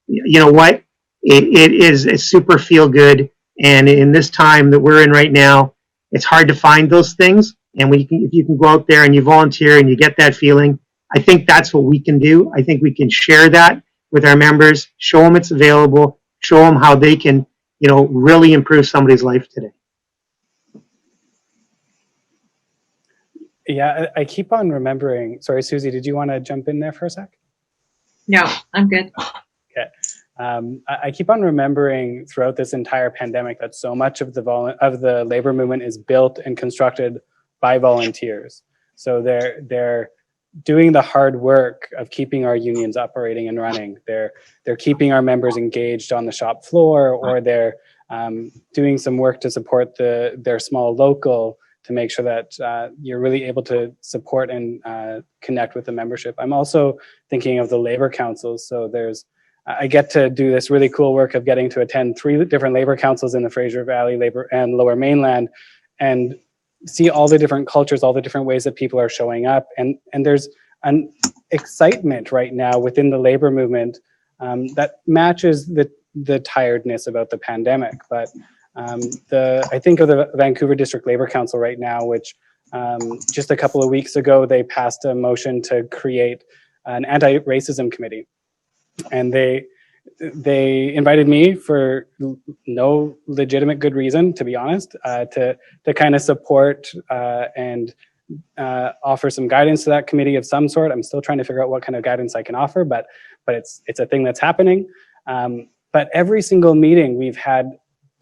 it is a super feel good. And in this time that we're in right now, it's hard to if you can go out there and you volunteer and you get that feeling, I think that's what we can do. I think we can share that with our members, show them it's available, show them how they can, really improve somebody's life today. Yeah, I keep on remembering. Sorry, Susie, did you want to jump in there for a sec? No, I'm good. Okay. I keep on remembering throughout this entire pandemic that so much of the labor movement is built and constructed by volunteers. So they're doing the hard work of keeping our unions operating and running. They're keeping our members engaged on the shop floor, or they're doing some work to support their small local to make sure that you're really able to support and connect with the membership. I'm also thinking of the labor councils. So I get to do this really cool work of getting to attend 3 different labor councils in the Fraser Valley Labor and Lower Mainland, and see all the different cultures, all the different ways that people are showing up. And there's an excitement right now within the labor movement that matches the tiredness about the pandemic. But I think of the Vancouver District Labor Council right now, which just a couple of weeks ago, they passed a motion to create an anti-racism committee. And they invited me for no legitimate good reason, to be honest, to kind of support and offer some guidance to that committee of some sort. I'm still trying to figure out what kind of guidance I can offer, but it's a thing that's happening. But every single meeting, we've had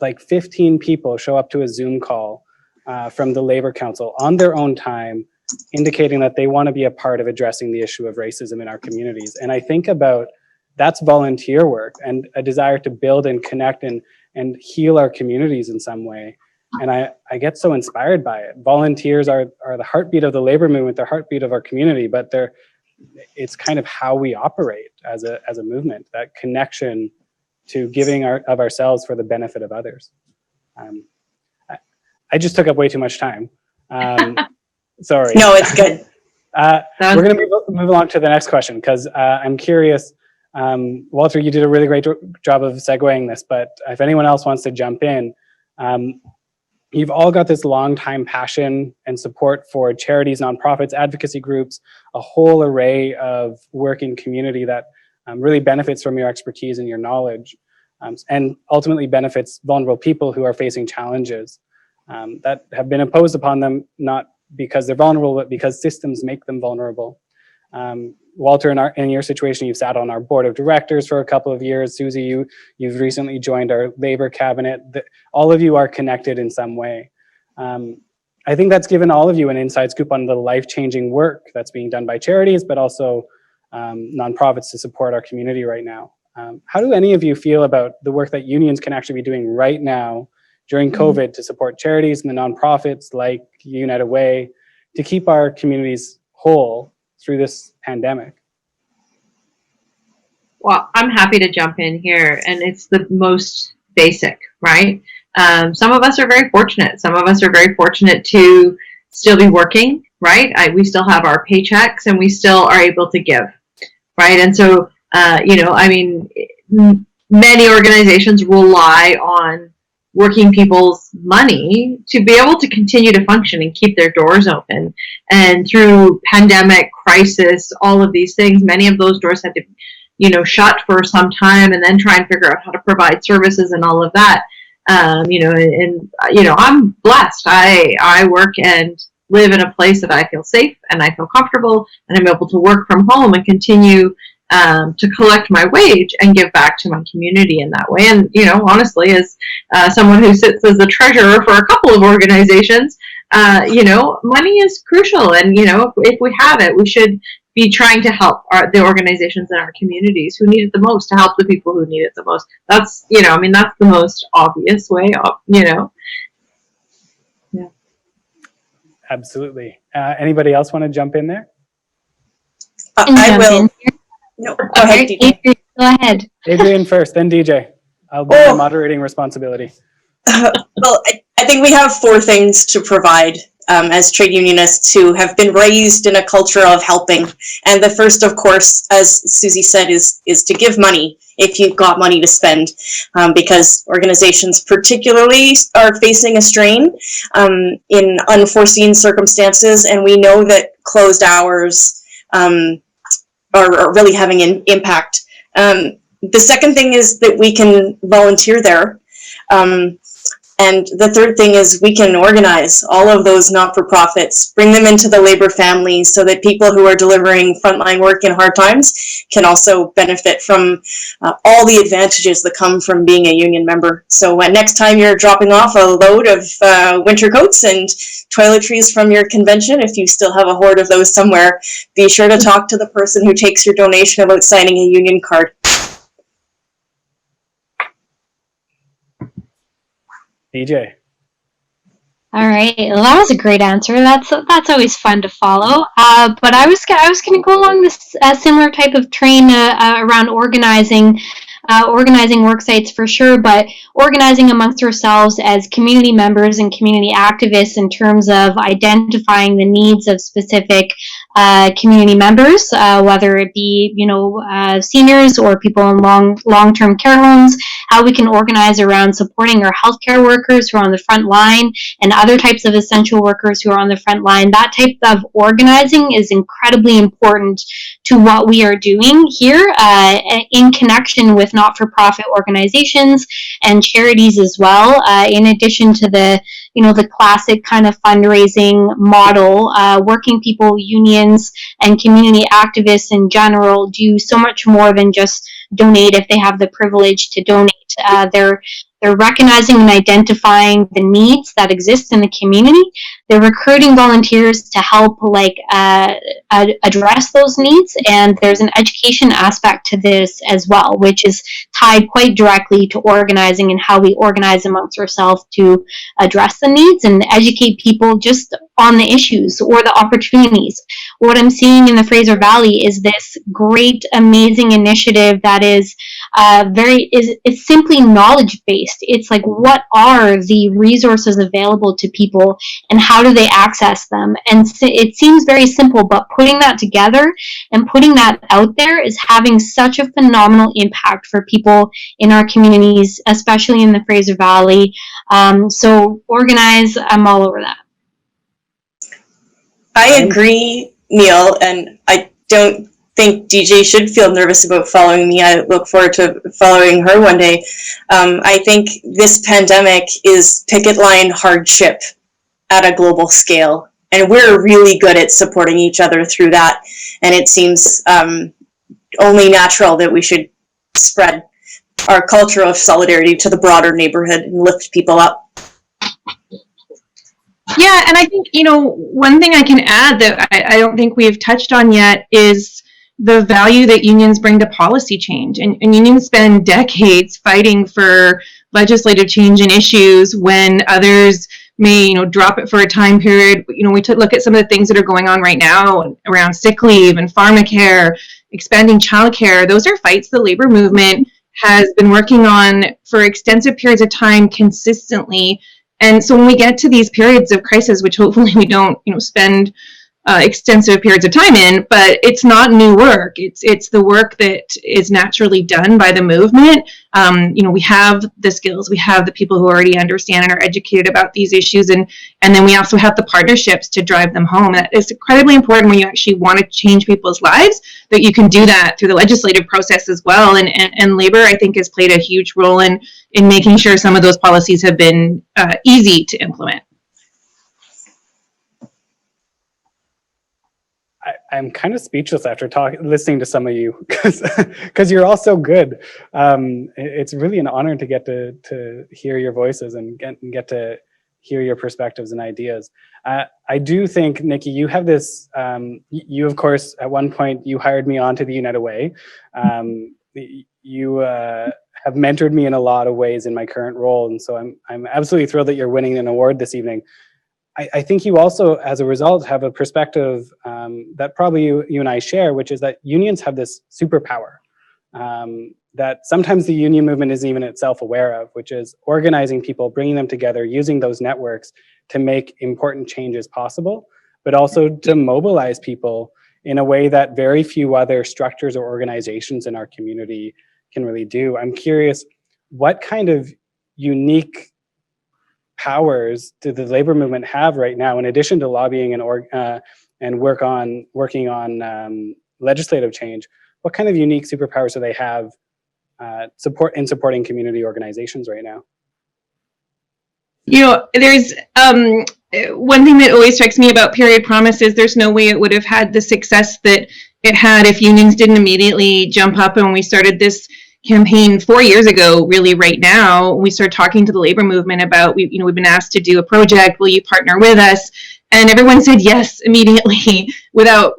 like 15 people show up to a Zoom call from the Labor Council on their own time, indicating that they want to be a part of addressing the issue of racism in our communities. And I think about that's volunteer work and a desire to build and connect and heal our communities in some way. And I get so inspired by it. Volunteers are the heartbeat of the labor movement, the heartbeat of our community, but it's kind of how we operate as a movement, that connection to giving of ourselves for the benefit of others. I just took up way too much time. Sorry. No, it's good. We're going to move along to the next question, because I'm curious. Walter, you did a really great job of segueing this, but if anyone else wants to jump in, you've all got this long time passion and support for charities, nonprofits, advocacy groups, a whole array of work in community that really benefits from your expertise and your knowledge, and ultimately benefits vulnerable people who are facing challenges that have been imposed upon them, not because they're vulnerable, but because systems make them vulnerable. Walter, in your situation, you've sat on our board of directors for a couple of years. Susie, you've recently joined our labor cabinet. All of you are connected in some way. I think that's given all of you an inside scoop on the life-changing work that's being done by charities, but also nonprofits to support our community right now. How do any of you feel about the work that unions can actually be doing right now during COVID to support charities and the nonprofits like United Way to keep our communities whole through this pandemic? Well, I'm happy to jump in here, and it's the most basic, right? Some of us are very fortunate. Some of us are very fortunate to still be working, right? We still have our paychecks, and we still are able to give, right? And so, many organizations rely on working people's money to be able to continue to function and keep their doors open. And through pandemic, crisis, all of these things, many of those doors had to, shut for some time, and then try and figure out how to provide services and all of that. I'm blessed. I work and live in a place that I feel safe and I feel comfortable, and I'm able to work from home and continue to collect my wage and give back to my community in that way. And, honestly, as someone who sits as the treasurer for a couple of organizations, money is crucial. And, if we have it, we should be trying to help the organizations in our communities who need it the most, to help the people who need it the most. That's, that's the most obvious way of, Yeah. Absolutely. Anybody else want to jump in there? I will. No, go ahead, DJ. Adrian, go ahead. Adrian first, then DJ. I'll be the moderating responsibility. Well, I think we have 4 things to provide as trade unionists who have been raised in a culture of helping. And the first, of course, as Susie said, is to give money if you've got money to spend, because organizations particularly are facing a strain in unforeseen circumstances. And we know that closed hours are really having an impact. The second thing is that we can volunteer there. And the third thing is we can organize all of those not-for-profits, bring them into the labor family so that people who are delivering frontline work in hard times can also benefit from all the advantages that come from being a union member. So next time you're dropping off a load of winter coats and toiletries from your convention, if you still have a hoard of those somewhere, be sure to talk to the person who takes your donation about signing a union card. DJ. All right, well, that was a great answer. That's always fun to follow. But I was going to go along this similar type of train around organizing work sites for sure, but organizing amongst ourselves as community members and community activists in terms of identifying the needs of specific community members, whether it be seniors or people in long-term care homes. How we can organize around supporting our healthcare workers who are on the front line and other types of essential workers who are on the front line. That type of organizing is incredibly important to what we are doing here in connection with not-for-profit organizations and charities as well, in addition to the classic kind of fundraising model. Working people, unions, and community activists in general do so much more than just donate if they have the privilege to donate. They're recognizing and identifying the needs that exist in the community. They're recruiting volunteers to help address those needs, and there's an education aspect to this as well, which is tied quite directly to organizing and how we organize amongst ourselves to address the needs and educate people just on the issues or the opportunities. What I'm seeing in the Fraser Valley is this great, amazing initiative that is it's simply knowledge-based. It's like, what are the resources available to people and how do they access them? And it seems very simple, but putting that together and putting that out there is having such a phenomenal impact for people in our communities, especially in the Fraser Valley. So organize, I'm all over that. I agree, Neil, and I don't think DJ should feel nervous about following me. I look forward to following her one day. I think this pandemic is picket line hardship at a global scale, and we're really good at supporting each other through that, and it seems only natural that we should spread our culture of solidarity to the broader neighborhood and lift people up. Yeah, and I think, one thing I can add that I don't think we've touched on yet is the value that unions bring to policy change. And unions spend decades fighting for legislative change in issues when others may, drop it for a time period. We took a look at some of the things that are going on right now around sick leave and pharmacare, expanding childcare. Those are fights the labor movement has been working on for extensive periods of time consistently. And so when we get to these periods of crisis, which hopefully we don't, spend extensive periods of time in, but it's not new work. It's the work that is naturally done by the movement. We have the skills, we have the people who already understand and are educated about these issues, and then we also have the partnerships to drive them home. That is incredibly important when you actually want to change people's lives, that you can do that through the legislative process as well. And labor, I think, has played a huge role in making sure some of those policies have been easy to implement. I'm kind of speechless after listening to some of you because you're all so good. It's really an honor to get to hear your voices and get to hear your perspectives and ideas. I do think, Nikki, you have this. You, of course, at one point you hired me onto the United Way. You have mentored me in a lot of ways in my current role, and so I'm absolutely thrilled that you're winning an award this evening. I think you also, as a result, have a perspective that probably you and I share, which is that unions have this superpower that sometimes the union movement isn't even itself aware of, which is organizing people, bringing them together, using those networks to make important changes possible, but also to mobilize people in a way that very few other structures or organizations in our community can really do. I'm curious, what kind of unique powers do the labor movement have right now, in addition to lobbying and working on legislative change? What kind of unique superpowers do they have supporting community organizations right now? There's one thing that always strikes me about Period Promise is there's no way it would have had the success that it had if unions didn't immediately jump up. And when we started this campaign 4 years ago, really right now, we started talking to the labor movement about, we've been asked to do a project, will you partner with us? And everyone said yes immediately without,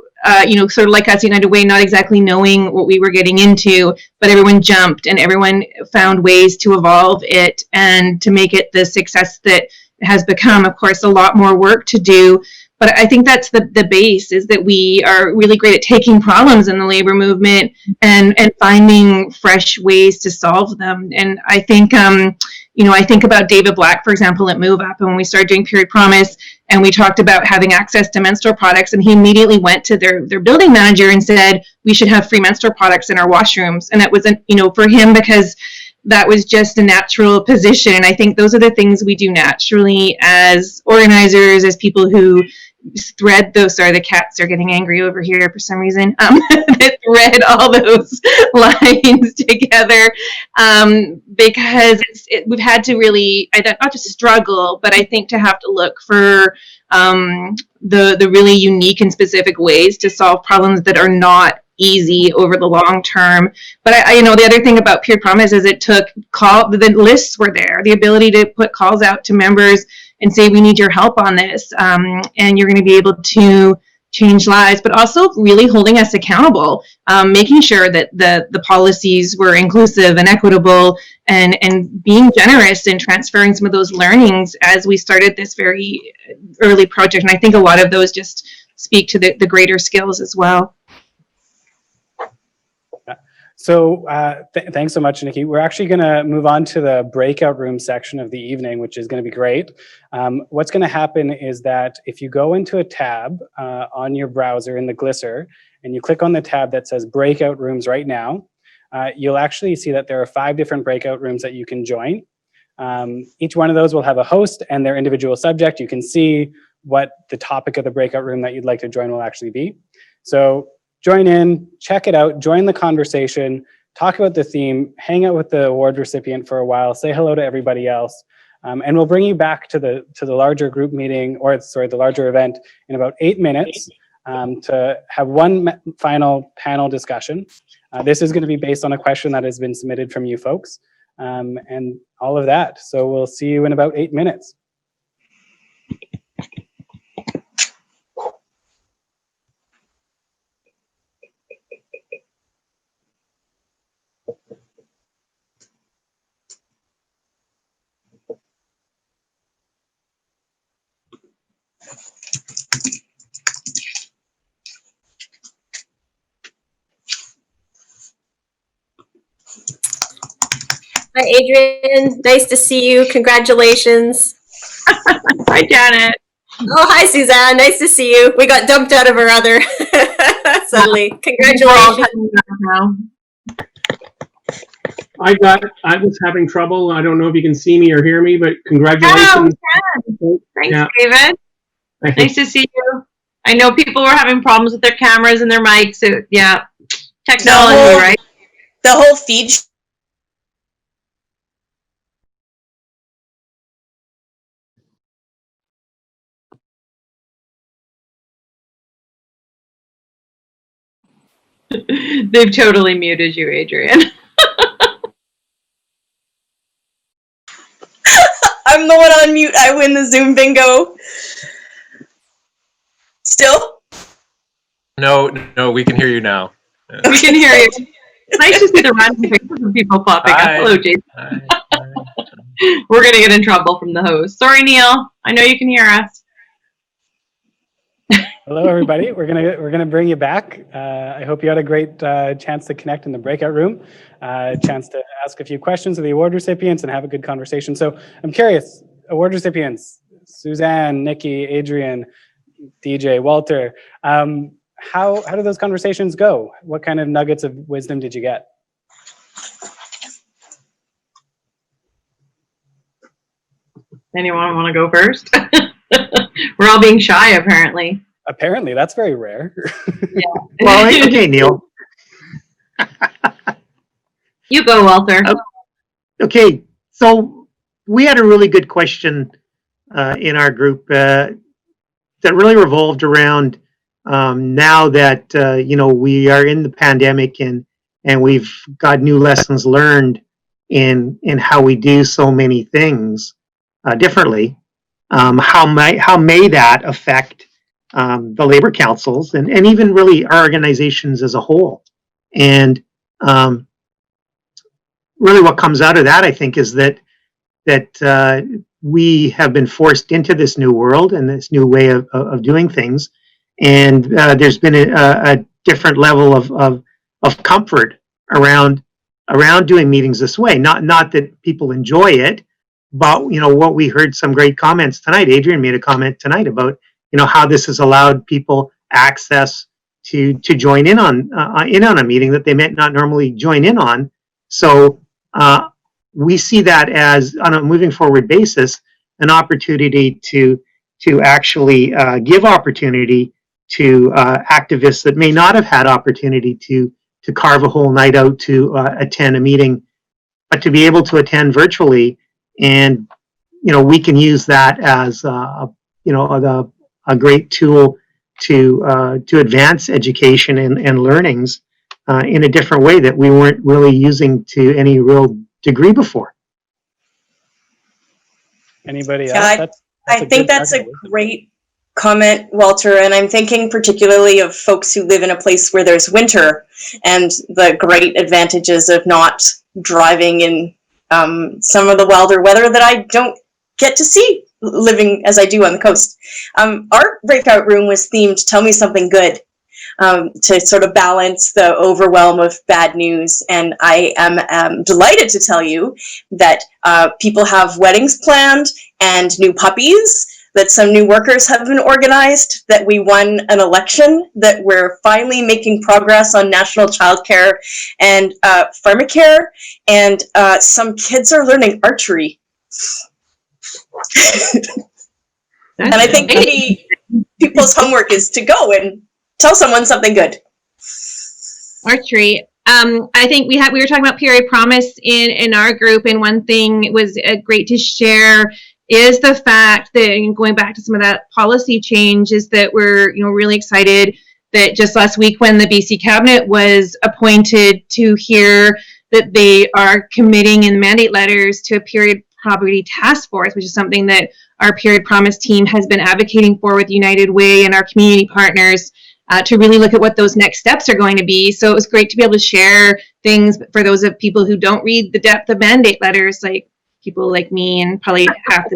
sort of like us, United Way, not exactly knowing what we were getting into, but everyone jumped and everyone found ways to evolve it and to make it the success that it has become. Of course, a lot more work to do, but I think that's the base, is that we are really great at taking problems in the labor movement and finding fresh ways to solve them. And I think, I think about David Black, for example, at Move Up, and when we started doing Period Promise, and we talked about having access to menstrual products, and he immediately went to their building manager and said, we should have free menstrual products in our washrooms. And that was, for him, because that was just a natural position. And I think those are the things we do naturally as organizers, as people who thread those, sorry, the cats are getting angry over here for some reason, that thread all those lines together, because we've had to really, not just struggle, but I think to have to look for the really unique and specific ways to solve problems that are not easy over the long term. But the other thing about Period Promise is it took the lists were there, the ability to put calls out to members and say, we need your help on this, and you're going to be able to change lives, but also really holding us accountable, making sure that the policies were inclusive and equitable, and being generous and transferring some of those learnings as we started this very early project. And I think a lot of those just speak to the greater skills as well. So thanks so much, Nikki. We're actually going to move on to the breakout room section of the evening, which is going to be great. What's going to happen is that if you go into a tab on your browser in the Glisser, and you click on the tab that says breakout rooms right now, you'll actually see that there are 5 different breakout rooms that you can join. Each one of those will have a host and their individual subject. You can see what the topic of the breakout room that you'd like to join will actually be. So join in, check it out, join the conversation, talk about the theme, hang out with the award recipient for a while, say hello to everybody else, and we'll bring you back to the larger group meeting, or sorry, the larger event in about 8 minutes to have one final panel discussion. This is going to be based on a question that has been submitted from you folks, and all of that. So we'll see you in about 8 minutes. Hi, Adrian. Nice to see you. Congratulations. Hi, Janet. Oh, hi, Suzanne. Nice to see you. We got dumped out of our other suddenly. Congratulations. I was having trouble. I don't know if you can see me or hear me, but congratulations. Oh, thanks, Yeah. David. Nice to see you. I know people were having problems with their cameras and their mics. So, yeah, technology, right? The whole feed. They've totally muted you, Adrian. I'm the one on mute. I win the Zoom bingo. Still? No, we can hear you now. We can hear you. It's nice to see the random pictures of people popping up. Hello, Jason. We're going to get in trouble from the host. Sorry, Neil. I know you can hear us. Hello, everybody. We're gonna bring you back. I hope you had a great chance to connect in the breakout room, chance to ask a few questions of the award recipients and have a good conversation. So I'm curious, award recipients, Suzanne, Nikki, Adrian, DJ, Walter, how do those conversations go? What kind of nuggets of wisdom did you get? Anyone want to go first? We're all being shy, apparently. Apparently, that's very rare. Yeah. Well, okay, Neil. You go, Walter. Okay, so we had a really good question in our group that really revolved around now that we are in the pandemic and we've got new lessons learned in how we do so many things differently. How may that affect the labor councils and even really our organizations as a whole? And really, what comes out of that, I think, is that we have been forced into this new world and this new way of doing things, and there's been a different level of comfort around doing meetings this way. Not that people enjoy it, but what we heard some great comments tonight. Adrian made a comment tonight about how this has allowed people access to join in on a meeting that they might not normally join in on. So we see that as, on a moving forward basis, an opportunity to actually give opportunity to activists that may not have had opportunity to carve a whole night out to attend a meeting, but to be able to attend virtually. And we can use that as a great tool to advance education and learnings in a different way that we weren't really using to any real degree before. Anybody else? Yeah, I think that's a great comment, Walter, and I'm thinking particularly of folks who live in a place where there's winter and the great advantages of not driving in some of the wilder weather that I don't get to see living as I do on the coast. Our breakout room was themed Tell Me Something Good, to sort of balance the overwhelm of bad news. And I am delighted to tell you that people have weddings planned and new puppies, that some new workers have been organized, that we won an election, that we're finally making progress on national childcare and pharmacare, and some kids are learning archery. And I think maybe people's homework is to go and tell someone something good. Archery. I think we were talking about PRA Promise in our group, and one thing was great to share is the fact that, going back to some of that policy change, is that we're really excited that just last week when the BC cabinet was appointed, to hear that they are committing in mandate letters to a period poverty task force, which is something that our Period Promise team has been advocating for with United Way and our community partners, to really look at what those next steps are going to be. So it was great to be able to share things for those of people who don't read the depth of mandate letters, like people like me and probably half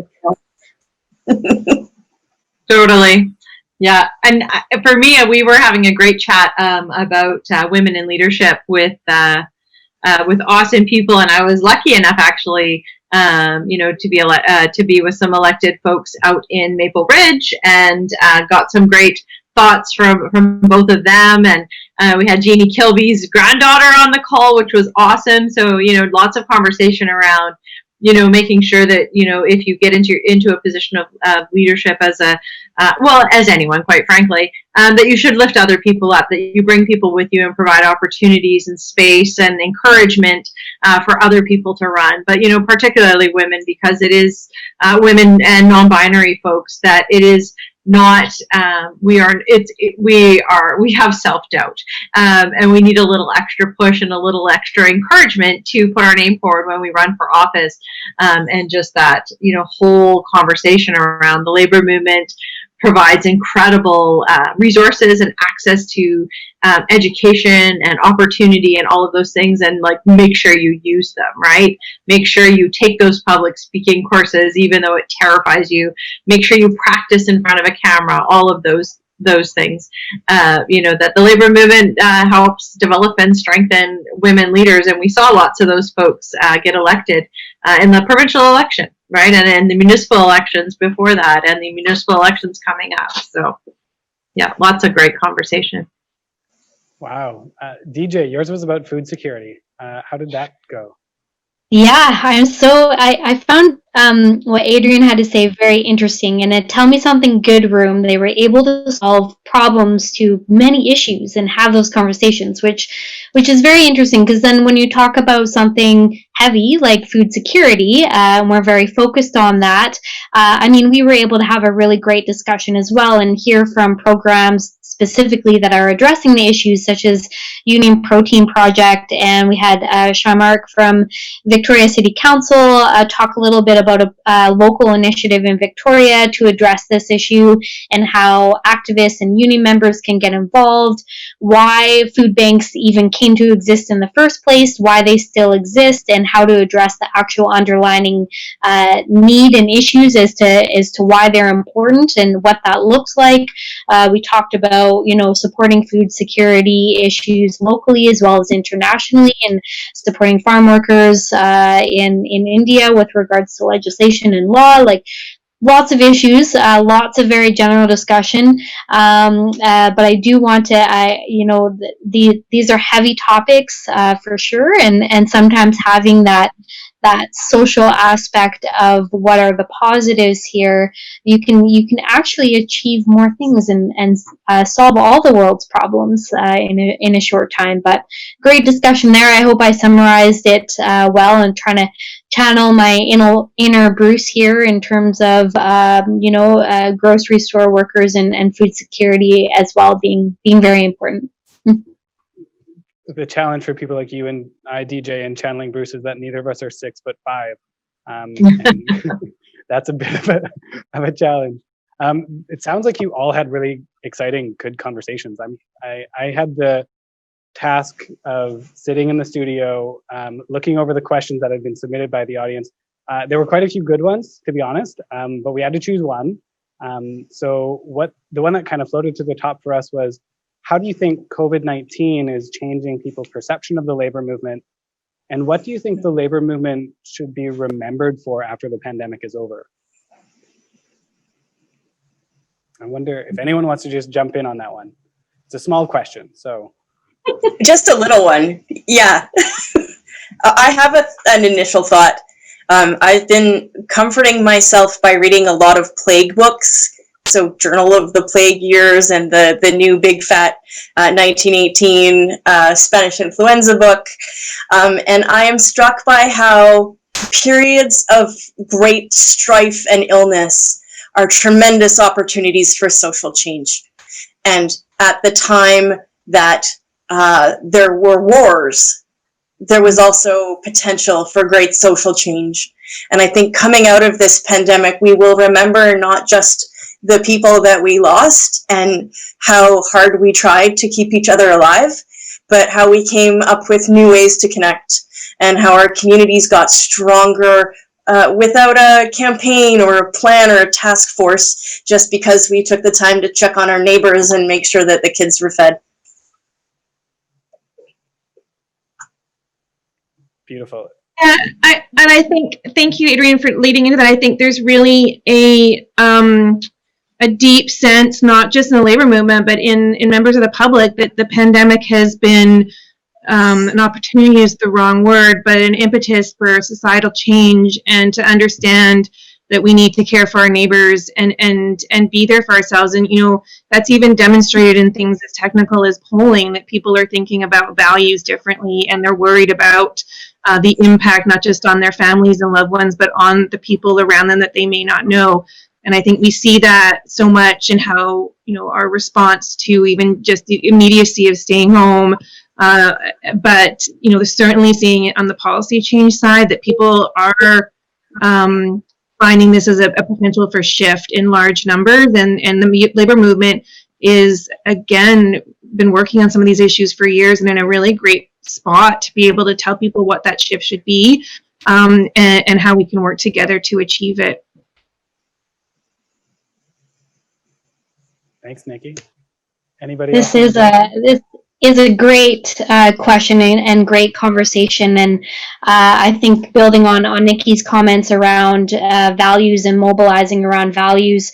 the Totally. Yeah. And for me, we were having a great chat about women in leadership with awesome people. And I was lucky enough, actually, to be with some elected folks out in Maple Ridge, and got some great thoughts from both of them. And we had Jeannie Kilby's granddaughter on the call, which was awesome. So, lots of conversation around, making sure that, if you get into a position of leadership as as anyone, quite frankly, that you should lift other people up, that you bring people with you and provide opportunities and space and encouragement for other people to run. But, particularly women, because it is women and non-binary folks that it is not, we have self-doubt, and we need a little extra push and a little extra encouragement to put our name forward when we run for office. And just that, whole conversation around the labor movement provides incredible resources and access to education and opportunity and all of those things, and make sure you use them, right? Make sure you take those public speaking courses, even though it terrifies you. Make sure you practice in front of a camera, all of those things. That the labor movement helps develop and strengthen women leaders, and we saw lots of those folks get elected in the provincial election, right? And in the municipal elections before that, and the municipal elections coming up. So yeah, lots of great conversation. Wow. DJ, yours was about food security. How did that go? Yeah, I found what Adrian had to say very interesting, and it tell me something good room. They were able to solve problems to many issues and have those conversations, which is very interesting because then when you talk about something heavy like food security, and we're very focused on that. I mean, we were able to have a really great discussion as well and hear from programs specifically that are addressing the issues such as Union Protein Project, and we had Shamark from Victoria City Council talk a little bit about a local initiative in Victoria to address this issue and how activists and union members can get involved, why food banks even came to exist in the first place, why they still exist, and how to address the actual underlying need and issues as to why they're important and what that looks like. We talked about, supporting food security issues locally as well as internationally, and supporting farm workers in India with regards to legislation and law. Like, lots of issues, lots of very general discussion. But I do want to, these are heavy topics for sure, and sometimes having that social aspect of what are the positives here, you can actually achieve more things and solve all the world's problems in a short time. But great discussion there. I hope I summarized it well, and trying to channel my inner Bruce here in terms of grocery store workers and food security as well being very important. The challenge for people like you and I, DJ, and channeling Bruce is that neither of us are 6'5". And that's a bit of a challenge. It sounds like you all had really exciting, good conversations. I had the task of sitting in the studio, looking over the questions that had been submitted by the audience. There were quite a few good ones, to be honest, but we had to choose one. So the one that kind of floated to the top for us was, how do you think COVID-19 is changing people's perception of the labor movement? And what do you think the labor movement should be remembered for after the pandemic is over? I wonder if anyone wants to just jump in on that one. It's a small question, so. Just a little one. Yeah. I have an initial thought. I've been comforting myself by reading a lot of plague books. So Journal of the Plague Years and the new big fat 1918 Spanish influenza book. And I am struck by how periods of great strife and illness are tremendous opportunities for social change. And at the time that there were wars, there was also potential for great social change. And I think coming out of this pandemic, we will remember not just the people that we lost and how hard we tried to keep each other alive, but how we came up with new ways to connect, and how our communities got stronger without a campaign or a plan or a task force, just because we took the time to check on our neighbors and make sure that the kids were fed. Beautiful. Yeah, I think, thank you, Adrian, for leading into that. I think there's really a deep sense, not just in the labor movement, but in members of the public, that the pandemic has been an opportunity is the wrong word, but an impetus for societal change, and to understand that we need to care for our neighbors and be there for ourselves. And, that's even demonstrated in things as technical as polling, that people are thinking about values differently, and they're worried about the impact, not just on their families and loved ones, but on the people around them that they may not know. And I think we see that so much in how, our response to even just the immediacy of staying home. But, certainly seeing it on the policy change side, that people are finding this as a potential for shift in large numbers. And the labor movement is, again, been working on some of these issues for years, and in a really great spot to be able to tell people what that shift should be, and how we can work together to achieve it. Thanks, Nikki. Anybody This else? is a great question and great conversation, and I think building on Nikki's comments around values and mobilizing around values,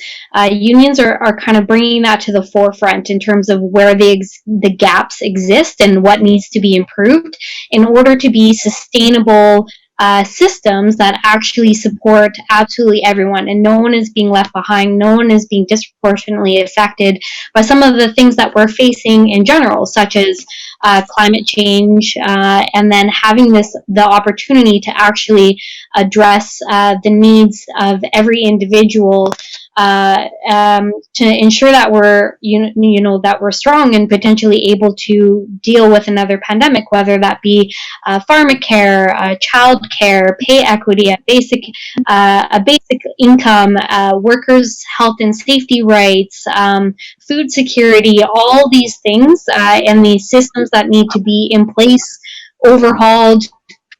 unions are kind of bringing that to the forefront in terms of where the gaps exist and what needs to be improved in order to be sustainable systems that actually support absolutely everyone, and no one is being left behind. No one is being disproportionately affected by some of the things that we're facing in general, such as climate change, and then having the opportunity to actually address the needs of every individual, to ensure that we're that we're strong and potentially able to deal with another pandemic, whether that be pharmacare, child care, pay equity, a basic income, workers' health and safety rights, food security, all these things, and these systems that need to be in place, overhauled,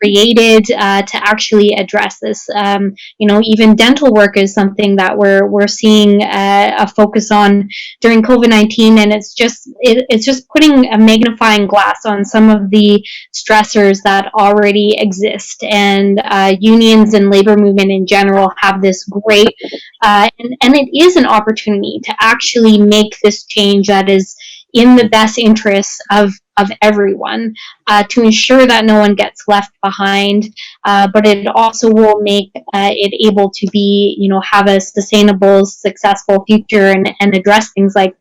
created to actually address this. Even dental work is something that we're seeing a focus on during COVID-19, and it's just putting a magnifying glass on some of the stressors that already exist. And unions and labor movement in general have this great, and it is an opportunity to actually make this change that is in the best interests of everyone, to ensure that no one gets left behind, but it also will make it able to be, have a sustainable, successful future, and address things like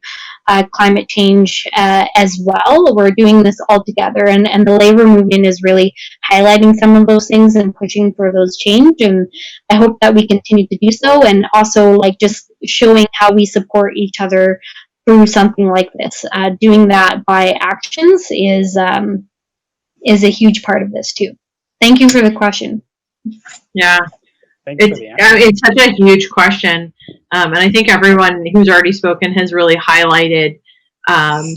climate change as well. We're doing this all together, and the labor movement is really highlighting some of those things and pushing for those change, and I hope that we continue to do so, and also just showing how we support each other through something like this. Doing that by actions is a huge part of this too. Thank you for the question. Yeah, Thanks it's such a huge question, and I think everyone who's already spoken has really highlighted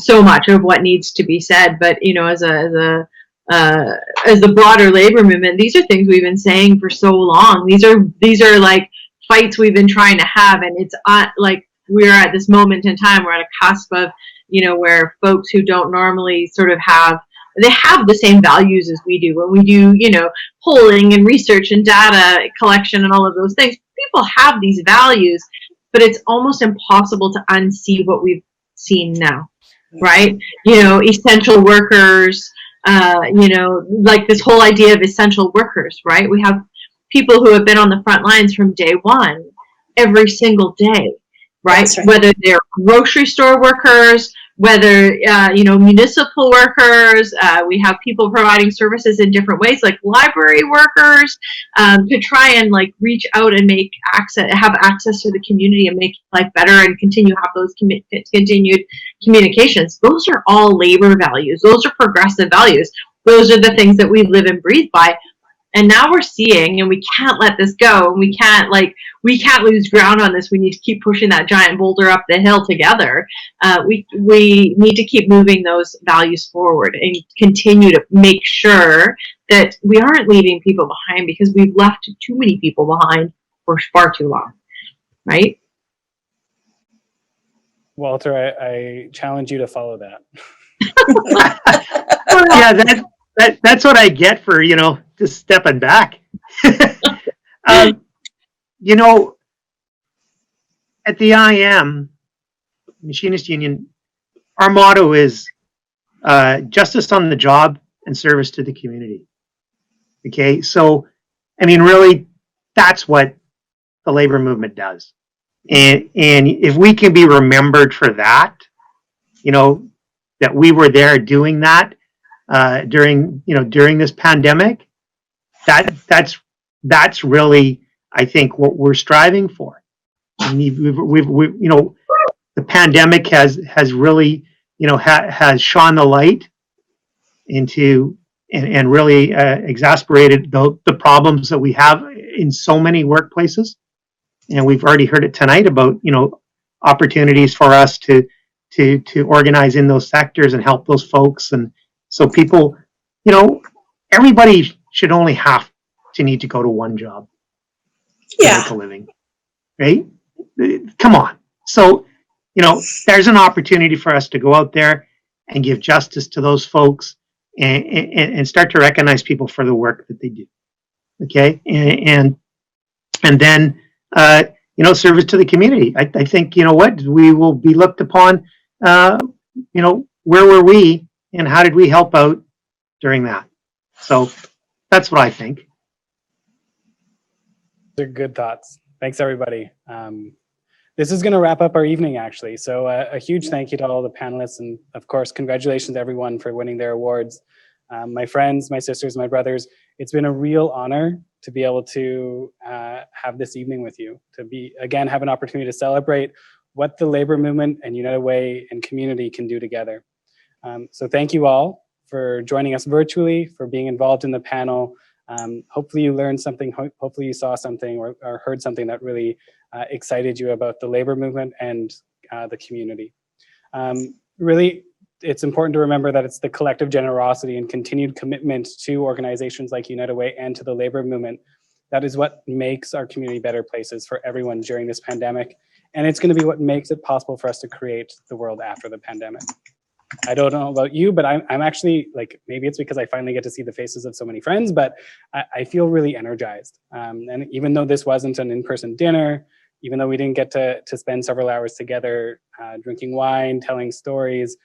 so much of what needs to be said. But as the broader labor movement, these are things we've been saying for so long. These are like fights we've been trying to have, and it's we're at this moment in time, we're at a cusp of, where folks who don't normally they have the same values as we do. When we do, polling and research and data collection and all of those things, people have these values, but it's almost impossible to unsee what we've seen now, right? Essential workers, this whole idea of essential workers, right? We have people who have been on the front lines from day one, every single day. Right? Whether they're grocery store workers, whether, municipal workers, we have people providing services in different ways, like library workers, to try and reach out and have access to the community and make life better and continue to have those continued communications. Those are all labor values. Those are progressive values. Those are the things that we live and breathe by. And now we're seeing, and we can't let this go, and we can't lose ground on this. We need to keep pushing that giant boulder up the hill together. We need to keep moving those values forward and continue to make sure that we aren't leaving people behind, because we've left too many people behind for far too long, right? Walter, I challenge you to follow that. Yeah, that's what I get for, just stepping back. At the IM, Machinist Union, our motto is justice on the job and service to the community. Okay, so, really, that's what the labor movement does. And if we can be remembered for that, that we were there doing that during this pandemic, that's really, I think, what we're striving for. We've the pandemic has really, has shone the light into and really exacerbated the problems that we have in so many workplaces. And we've already heard it tonight about, opportunities for us to organize in those sectors and help those folks. And so people, everybody should only have to need to go to one job to make a living, right? Come on. So, there's an opportunity for us to go out there and give justice to those folks and start to recognize people for the work that they do. Okay. And then, service to the community. I think, we will be looked upon, where were we and how did we help out during that? So that's what I think. They're good thoughts. Thanks, everybody. This is going to wrap up our evening, actually. So a huge thank you to all the panelists. And of course, congratulations to everyone for winning their awards. My friends, my sisters, my brothers, it's been a real honor to be able to have this evening with you, to be, again, have an opportunity to celebrate what the labor movement and United Way and community can do together. So thank you all for joining us virtually, for being involved in the panel. Hopefully you learned something, hopefully you saw something or heard something that really excited you about the labor movement and the community. Really, it's important to remember that it's the collective generosity and continued commitment to organizations like United Way and to the labor movement that is what makes our community better places for everyone during this pandemic. And it's going to be what makes it possible for us to create the world after the pandemic. I don't know about you, but I'm actually, like, maybe it's because I finally get to see the faces of so many friends, but I feel really energized. And even though this wasn't an in-person dinner, even though we didn't get to spend several hours together drinking wine, telling stories,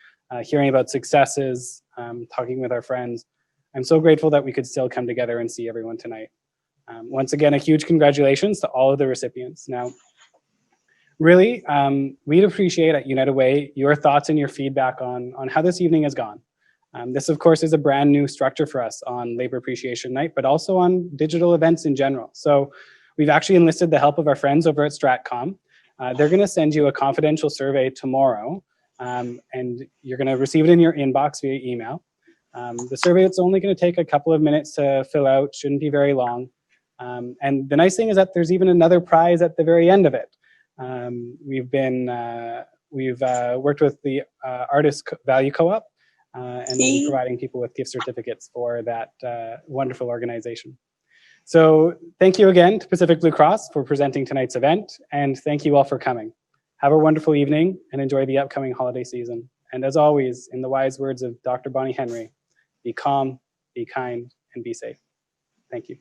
hearing about successes, talking with our friends, I'm so grateful that we could still come together and see everyone tonight. Once again, a huge congratulations to all of the recipients. Now, really, we'd appreciate at United Way your thoughts and your feedback on how this evening has gone. This, of course, is a brand new structure for us on Labor Appreciation Night, but also on digital events in general. So we've actually enlisted the help of our friends over at Stratcom. They're going to send you a confidential survey tomorrow, and you're going to receive it in your inbox via email. The survey, it's only going to take a couple of minutes to fill out, shouldn't be very long. And the nice thing is that there's even another prize at the very end of it. We've worked with the Artist Value Co-op and we'll be providing people with gift certificates for that wonderful organization. So thank you again to Pacific Blue Cross for presenting tonight's event, and thank you all for coming. Have a wonderful evening and enjoy the upcoming holiday season. And as always, in the wise words of Dr. Bonnie Henry, be calm, be kind, and be safe. Thank you.